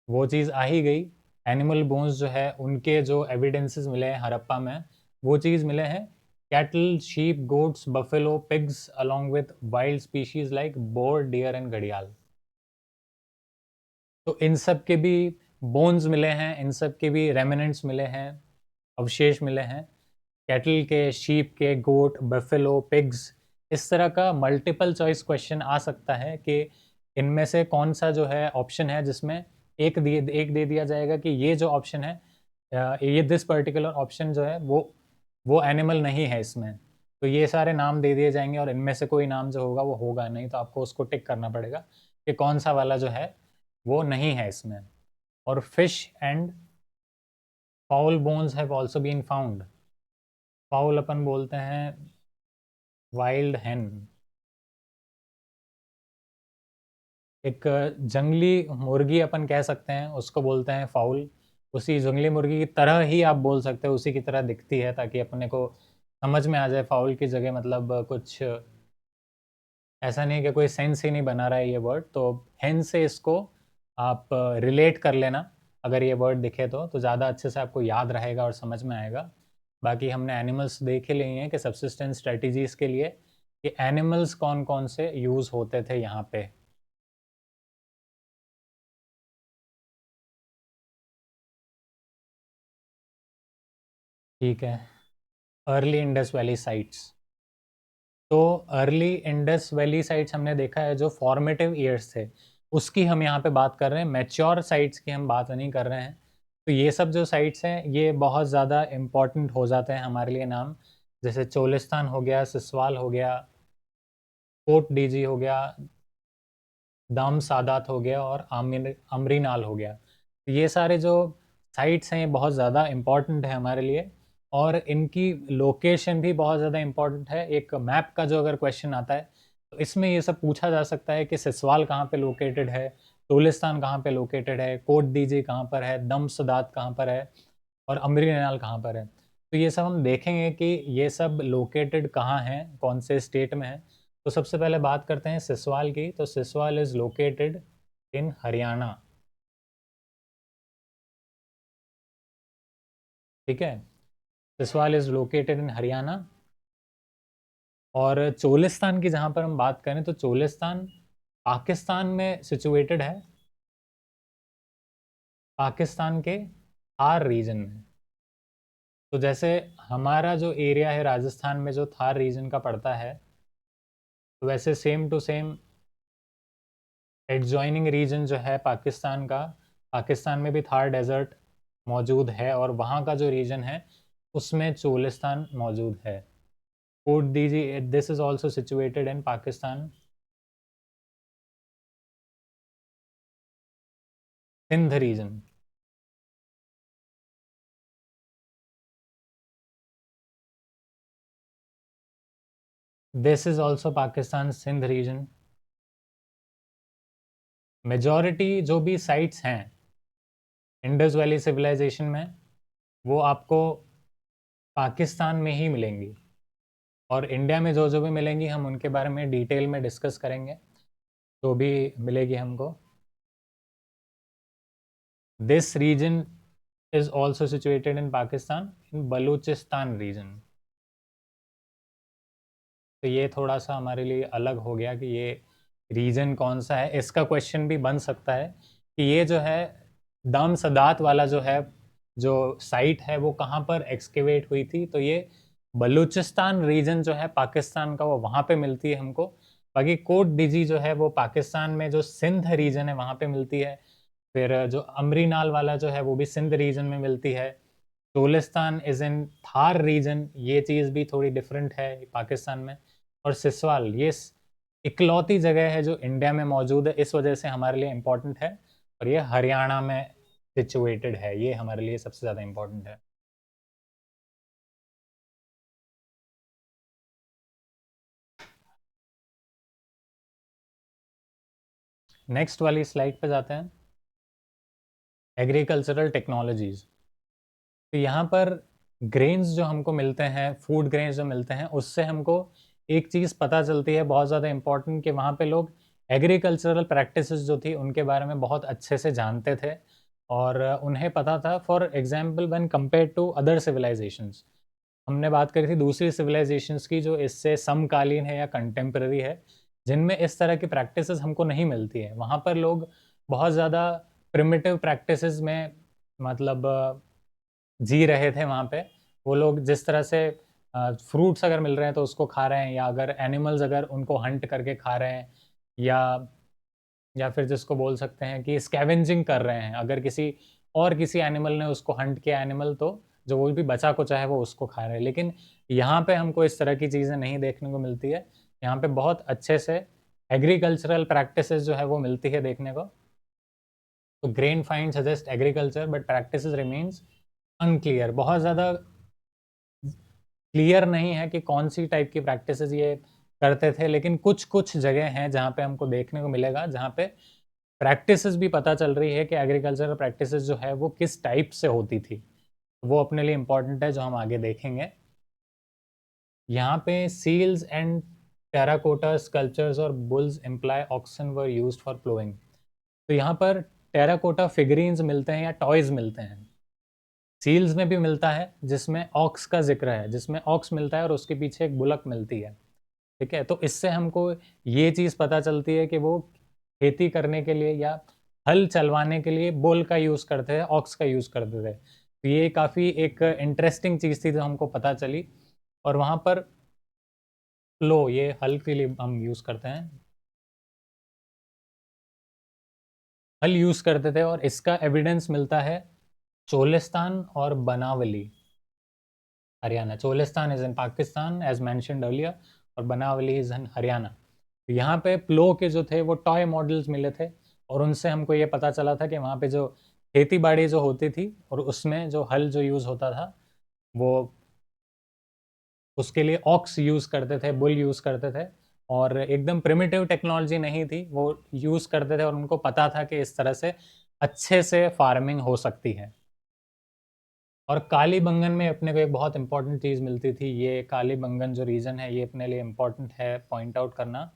वो चीज़ आ ही गई। एनिमल बोन्स जो है उनके जो एविडेंसेस मिले हैं हड़प्पा में, वो चीज़ मिले हैं cattle, sheep, goats, buffalo, pigs along with wild species like boar, deer and घड़ियाल। तो इन सब के भी बोन्स मिले हैं, इन सब के भी रेमिनेंट्स मिले हैं। अवशेष मिले हैं, कैटल के, शीप के, गोट, बफेलो, पिग्स। इस तरह का मल्टीपल चॉइस क्वेश्चन आ सकता है कि इनमें से कौन सा जो है ऑप्शन है जिसमें एक दे दिया जाएगा कि ये जो ऑप्शन है, ये दिस पर्टिकुलर ऑप्शन जो है वो एनिमल नहीं है इसमें। तो ये सारे नाम दे दिए जाएंगे और इनमें से कोई नाम जो होगा वो होगा नहीं, तो आपको उसको टिक करना पड़ेगा कि कौन सा वाला जो है वो नहीं है इसमें। और fish and fowl bones have also been found. Fowl अपन बोलते हैं वाइल्ड हैन, एक जंगली मुर्गी अपन कह सकते हैं, उसको बोलते हैं फाउल। उसी जंगली मुर्गी की तरह ही आप बोल सकते हो, उसी की तरह दिखती है, ताकि अपने को समझ में आ जाए। फाउल की जगह मतलब कुछ ऐसा नहीं कि कोई सेंस ही नहीं बना रहा है ये वर्ड, तो हेन से इसको आप रिलेट कर लेना। अगर ये वर्ड दिखे तो ज़्यादा अच्छे से आपको याद रहेगा और समझ में आएगा। बाकी हमने एनिमल्स देख ही लिए हैं कि सब्सिस्टेंस स्ट्रेटजीज़ के लिए कि एनिमल्स कौन कौन से यूज़ होते थे यहाँ पे। ठीक है, अर्ली इंडस वैली साइट्स। तो अर्ली इंडस वैली साइट्स हमने देखा है जो फॉर्मेटिव ईयर्स थे, उसकी हम यहाँ पे बात कर रहे हैं, मैच्योर साइट्स की हम बात नहीं कर रहे हैं। तो ये सब जो साइट्स हैं ये बहुत ज़्यादा इम्पॉर्टेंट हो जाते हैं हमारे लिए नाम, जैसे चोलिस्तान हो गया, सिसवाल हो गया, कोट डीजी हो गया, दाम सादात हो गया और अमरीनाल हो गया। तो ये सारे जो साइट्स हैं ये बहुत ज़्यादा इम्पॉर्टेंट है हमारे लिए, और इनकी लोकेशन भी बहुत ज़्यादा इम्पॉर्टेंट है। एक मैप का जो अगर क्वेश्चन आता है तो इसमें ये सब पूछा जा सकता है कि सिसवाल कहाँ पे लोकेटेड है, टोलिस्तान कहाँ पे लोकेटेड है, कोट डीजी कहाँ पर है, दम सदात कहाँ पर है, और अमरीनाल कहाँ पर है। तो ये सब हम देखेंगे कि ये सब लोकेटेड कहाँ हैं, कौन से स्टेट में है। तो सबसे पहले बात करते हैं सिसवाल की। तो Siswal is located in Haryana. ठीक है, Siswal is located in Haryana. और चोलिस्तान की जहाँ पर हम बात करें तो चोलिस्तान पाकिस्तान में सिचुएटेड है, पाकिस्तान के थार रीजन में। तो जैसे हमारा जो एरिया है राजस्थान में जो थार रीजन का पड़ता है, तो वैसे same to same adjoining region जो है पाकिस्तान का, पाकिस्तान में भी थार डेजर्ट मौजूद है और वहाँ का जो रीजन है उसमें चोलिस्तान मौजूद है। कोट दीजिए, this is also situated in Pakistan, Sindh region. This is also Pakistan Sindh region. Majority जो भी साइट्स हैं इंडस वैली सिविलाइजेशन में वो आपको पाकिस्तान में ही मिलेंगी, और इंडिया में जो जो भी मिलेंगी हम उनके बारे में डिटेल में डिस्कस करेंगे, जो भी मिलेगी हमको। This region is also situated in Pakistan in Balochistan region. तो ये थोड़ा सा हमारे लिए अलग हो गया कि ये रीजन कौन सा है। इसका क्वेश्चन भी बन सकता है कि ये जो है दम सदात वाला जो है, जो साइट है वो कहाँ पर एक्सकेवेट हुई थी। तो ये बलूचिस्तान रीजन जो है पाकिस्तान का वो वहाँ पे मिलती है हमको। बाकी कोट डिजी जो है वो पाकिस्तान में जो सिंध रीजन है वहाँ पे मिलती है। फिर जो अमरीनाल वाला जो है वो भी सिंध रीजन में मिलती है। Cholistan is in Thar region, ये चीज़ भी थोड़ी डिफरेंट है पाकिस्तान में। और सिसवाल ये इकलौती जगह है जो इंडिया में मौजूद है, इस वजह से हमारे लिए इम्पोर्टेंट है। और ये हरियाणा में सिचुएटेड है, ये हमारे लिए सबसे ज़्यादा इम्पोर्टेंट है। नेक्स्ट वाली स्लाइड पे जाते हैं, एग्रीकल्चरल टेक्नोलॉजीज़। तो यहाँ पर ग्रेन्स जो हमको मिलते हैं, फूड ग्रेन्स जो मिलते हैं, उससे हमको एक चीज़ पता चलती है बहुत ज़्यादा इम्पॉर्टेंट, कि वहाँ पे लोग एग्रीकल्चरल प्रैक्टिसेस जो थी उनके बारे में बहुत अच्छे से जानते थे और उन्हें पता था। For example when compare to other civilisations, हमने बात करी थी दूसरी सिविलाइजेशंस की जो इससे समकालीन है या कंटेम्प्रेरी है, जिनमें इस तरह की प्रैक्टिसेस हमको नहीं मिलती है। वहाँ पर लोग बहुत ज़्यादा प्रिमिटिव प्रैक्टिसेस में, मतलब जी रहे थे वहाँ पे। वो लोग जिस तरह से फ्रूट्स अगर मिल रहे हैं तो उसको खा रहे हैं, या अगर एनिमल्स अगर उनको हंट करके खा रहे हैं, या फिर जिसको बोल सकते हैं कि स्कैवेंजिंग कर रहे हैं, अगर किसी एनिमल ने उसको हंट किया एनिमल, तो जो वो भी बचा कुचा है वो उसको खा रहे हैं। लेकिन यहाँ पे हमको इस तरह की चीज़ें नहीं देखने को मिलती है। यहाँ पे बहुत अच्छे से एग्रीकल्चरल प्रैक्टिसेस जो है वो मिलती है देखने को। तो grain find suggest agriculture but practices remains unclear. बहुत ज़्यादा क्लियर नहीं है कि कौन सी टाइप की प्रैक्टिसेस ये करते थे, लेकिन कुछ कुछ जगह हैं जहाँ पे हमको देखने को मिलेगा, जहाँ पे प्रैक्टिसेस भी पता चल रही है कि एग्रीकल्चरल प्रैक्टिसेस जो है वो किस टाइप से होती थी। वो अपने लिए इम्पोर्टेंट है, जो हम आगे देखेंगे। यहाँ पे सील्स एंड टेराकोटा स्कल्पचर्स और bulls imply oxen were used for ploughing. तो यहाँ पर टेराकोटा फिगरीन्स मिलते हैं या टॉयज मिलते हैं। सील्स में भी मिलता है जिसमें ऑक्स का जिक्र है, जिसमें ऑक्स मिलता है और उसके पीछे एक बुलक मिलती है। ठीक है, तो इससे हमको ये चीज़ पता चलती है कि वो खेती करने के लिए या हल चलवाने के लिए बुल का यूज़ करते थे, ऑक्स का यूज़ करते थे। तो ये काफ़ी एक इंटरेस्टिंग चीज़ थी जो हमको पता चली। और वहाँ पर प्लो, ये हल के लिए हम यूज़ करते हैं, हल यूज़ करते थे, और इसका एविडेंस मिलता है चोलिस्तान और Banawali, Haryana. Cholistan is in Pakistan as mentioned earlier, और बनावली इज़ इन हरियाणा। तो यहाँ पे प्लो के जो थे वो टॉय मॉडल्स मिले थे, और उनसे हमको ये पता चला था कि वहाँ पे जो खेती बाड़ी जो होती थी और उसमें जो हल जो यूज़ होता था, वो उसके लिए ऑक्स यूज़ करते थे, बुल यूज़ करते थे, और एकदम प्रिमिटिव टेक्नोलॉजी नहीं थी, वो यूज़ करते थे, और उनको पता था कि इस तरह से अच्छे से फार्मिंग हो सकती है। और कालीबंगन में अपने को एक बहुत इंपॉर्टेंट चीज़ मिलती थी। ये कालीबंगन जो रीजन है, ये अपने लिए इम्पोर्टेंट है पॉइंट आउट करना।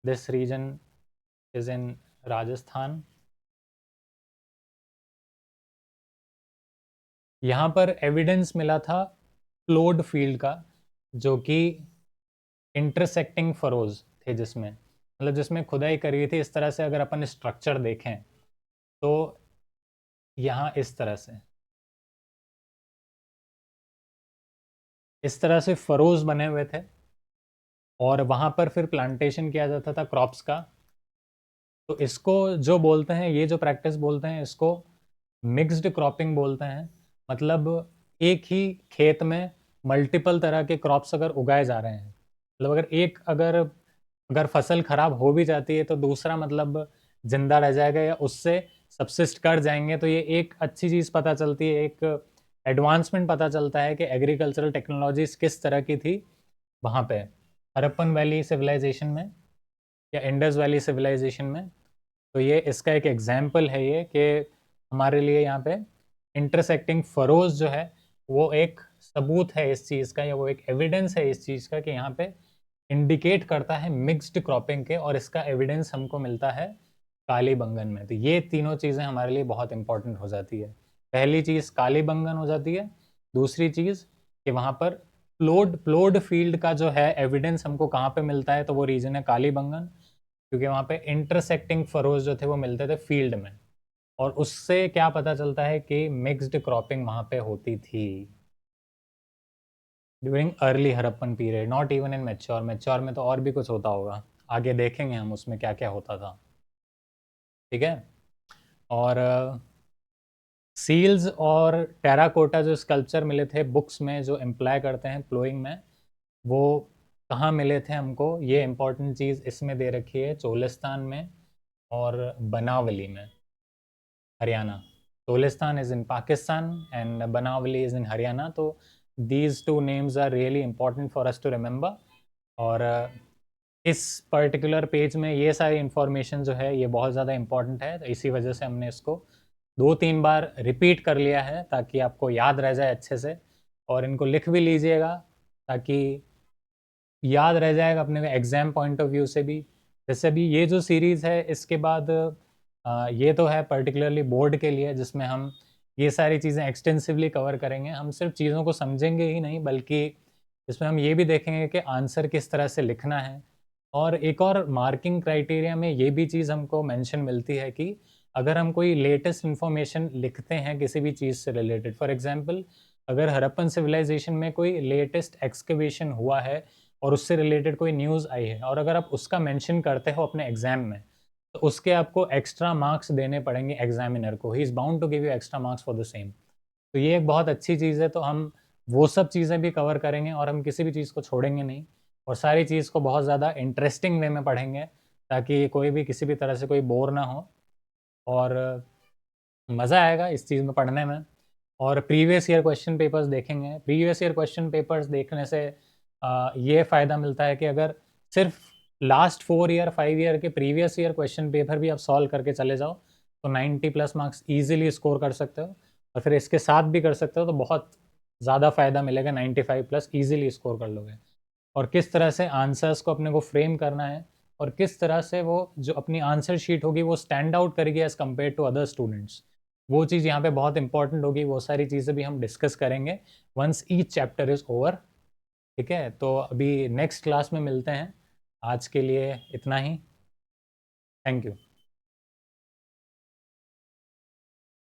This region is in Rajasthan. यहाँ पर एविडेंस मिला था प्लोड फील्ड का, जो कि इंटरसेक्टिंग फरोज थे, जिसमें मतलब जिसमें खुदाई करी थी। इस तरह से अगर अपन स्ट्रक्चर देखें तो यहाँ इस तरह से फरोज बने हुए थे, और वहाँ पर फिर प्लांटेशन किया जाता था क्रॉप्स का। तो इसको जो बोलते हैं, ये जो प्रैक्टिस बोलते हैं, इसको मिक्स्ड क्रॉपिंग बोलते हैं। मतलब एक ही खेत में मल्टीपल तरह के क्रॉप्स अगर उगाए जा रहे हैं, मतलब अगर अगर फसल खराब हो भी जाती है तो दूसरा मतलब जिंदा रह जाएगा या उससे सबसिस्ट कर जाएंगे। तो ये एक अच्छी चीज़ पता चलती है, एक एडवांसमेंट पता चलता है कि एग्रीकल्चरल टेक्नोलॉजीज किस तरह की थी वहाँ पे हरप्पन वैली सिविलाइजेशन में या इंडस वैली सिविलाइजेशन में। तो ये इसका एक एग्जाम्पल है ये, कि हमारे लिए यहाँ पे इंटरसेक्टिंग फरोज जो है वो एक सबूत है इस चीज़ का, या वो एक एविडेंस है इस चीज़ का कि यहाँ पे इंडिकेट करता है मिक्स्ड क्रॉपिंग के, और इसका एविडेंस हमको मिलता है कालीबंगन में। तो ये तीनों चीज़ें हमारे लिए बहुत इंपॉर्टेंट हो जाती है। पहली चीज़ कालीबंगन हो जाती है, दूसरी चीज़ कि वहाँ पर प्लोड फील्ड का जो है एविडेंस हमको कहाँ पे मिलता है, तो वो रीजन है कालीबंगन, क्योंकि वहाँ पे इंटरसेक्टिंग फरोज जो थे वो मिलते थे फील्ड में, और उससे क्या पता चलता है कि मिक्स्ड क्रॉपिंग वहाँ पे होती थी during early Harappan period, not even in mature में तो और भी कुछ होता होगा, आगे देखेंगे हम उसमें क्या क्या होता था। ठीक है। और सील्स और टेराकोटा जो स्कल्पचर मिले थे बुक्स में, जो इम्प्लाई करते हैं प्लोइंग में, वो कहाँ मिले थे हमको, ये इंपॉर्टेंट चीज़ इसमें दे रखी है, चोलिस्तान में और बनावली में, Haryana. Cholistan is in Pakistan and Banawali is in Haryana. तो these two names are really important for us to remember. और इस पर्टिकुलर पेज में ये सारी इन्फॉर्मेशन जो है ये बहुत ज़्यादा इंपॉर्टेंट है, तो इसी वजह से हमने इसको 2-3 बार रिपीट कर लिया है ताकि आपको याद रह जाए अच्छे से, और इनको लिख भी लीजिएगा ताकि याद रह जाएगा अपने को एग्ज़ाम पॉइंट ऑफ व्यू से भी। जैसे अभी ये जो सीरीज़ है इसके बाद ये तो है पर्टिकुलरली बोर्ड के लिए, जिसमें हम ये सारी चीज़ें एक्सटेंसिवली कवर करेंगे। हम सिर्फ चीज़ों को समझेंगे ही नहीं, बल्कि इसमें हम ये भी देखेंगे कि आंसर किस तरह से लिखना है। और एक और मार्किंग क्राइटेरिया में ये भी चीज़ हमको मेंशन मिलती है कि अगर हम कोई लेटेस्ट इन्फॉर्मेशन लिखते हैं किसी भी चीज़ से रिलेटेड, फॉर एग्जांपल अगर हड़प्पन सिविलाइजेशन में कोई लेटेस्ट एक्सकवेशन हुआ है और उससे रिलेटेड कोई न्यूज़ आई है और अगर आप उसका मेंशन करते हो अपने एग्जाम में, तो उसके आपको एक्स्ट्रा मार्क्स देने पड़ेंगे एग्जामिनर को। He is bound to give you extra marks for the same. तो ये एक बहुत अच्छी चीज़ है, तो हम वो सब चीज़ें भी कवर करेंगे और हम किसी भी चीज़ को छोड़ेंगे नहीं और सारी चीज़ को बहुत ज़्यादा इंटरेस्टिंग वे में पढ़ेंगे, ताकि कोई भी किसी भी तरह से कोई बोर ना हो और मज़ा आएगा इस चीज़ में पढ़ने में। और प्रीवियस ईयर क्वेश्चन पेपर्स देखेंगे। प्रीवियस ईयर क्वेश्चन पेपर्स देखने से ये फ़ायदा मिलता है कि अगर सिर्फ लास्ट 4 ईयर 5 ईयर के प्रीवियस ईयर क्वेश्चन पेपर भी आप सॉल्व करके चले जाओ तो 90+ मार्क्स ईजिली स्कोर कर सकते हो और फिर इसके साथ भी कर सकते हो तो बहुत ज़्यादा फ़ायदा मिलेगा, 95+ ईजिली स्कोर कर लोगे। और किस तरह से आंसर्स को अपने को फ्रेम करना है और किस तरह से वो जो अपनी आंसर शीट होगी वो स्टैंड आउट करेगी as compare to other students, वो चीज़ यहाँ पे बहुत इंपॉर्टेंट होगी। वो सारी चीज़ें भी हम डिस्कस करेंगे once each chapter is over. ठीक है, तो अभी नेक्स्ट क्लास में मिलते हैं। आज के लिए इतना ही। Thank you.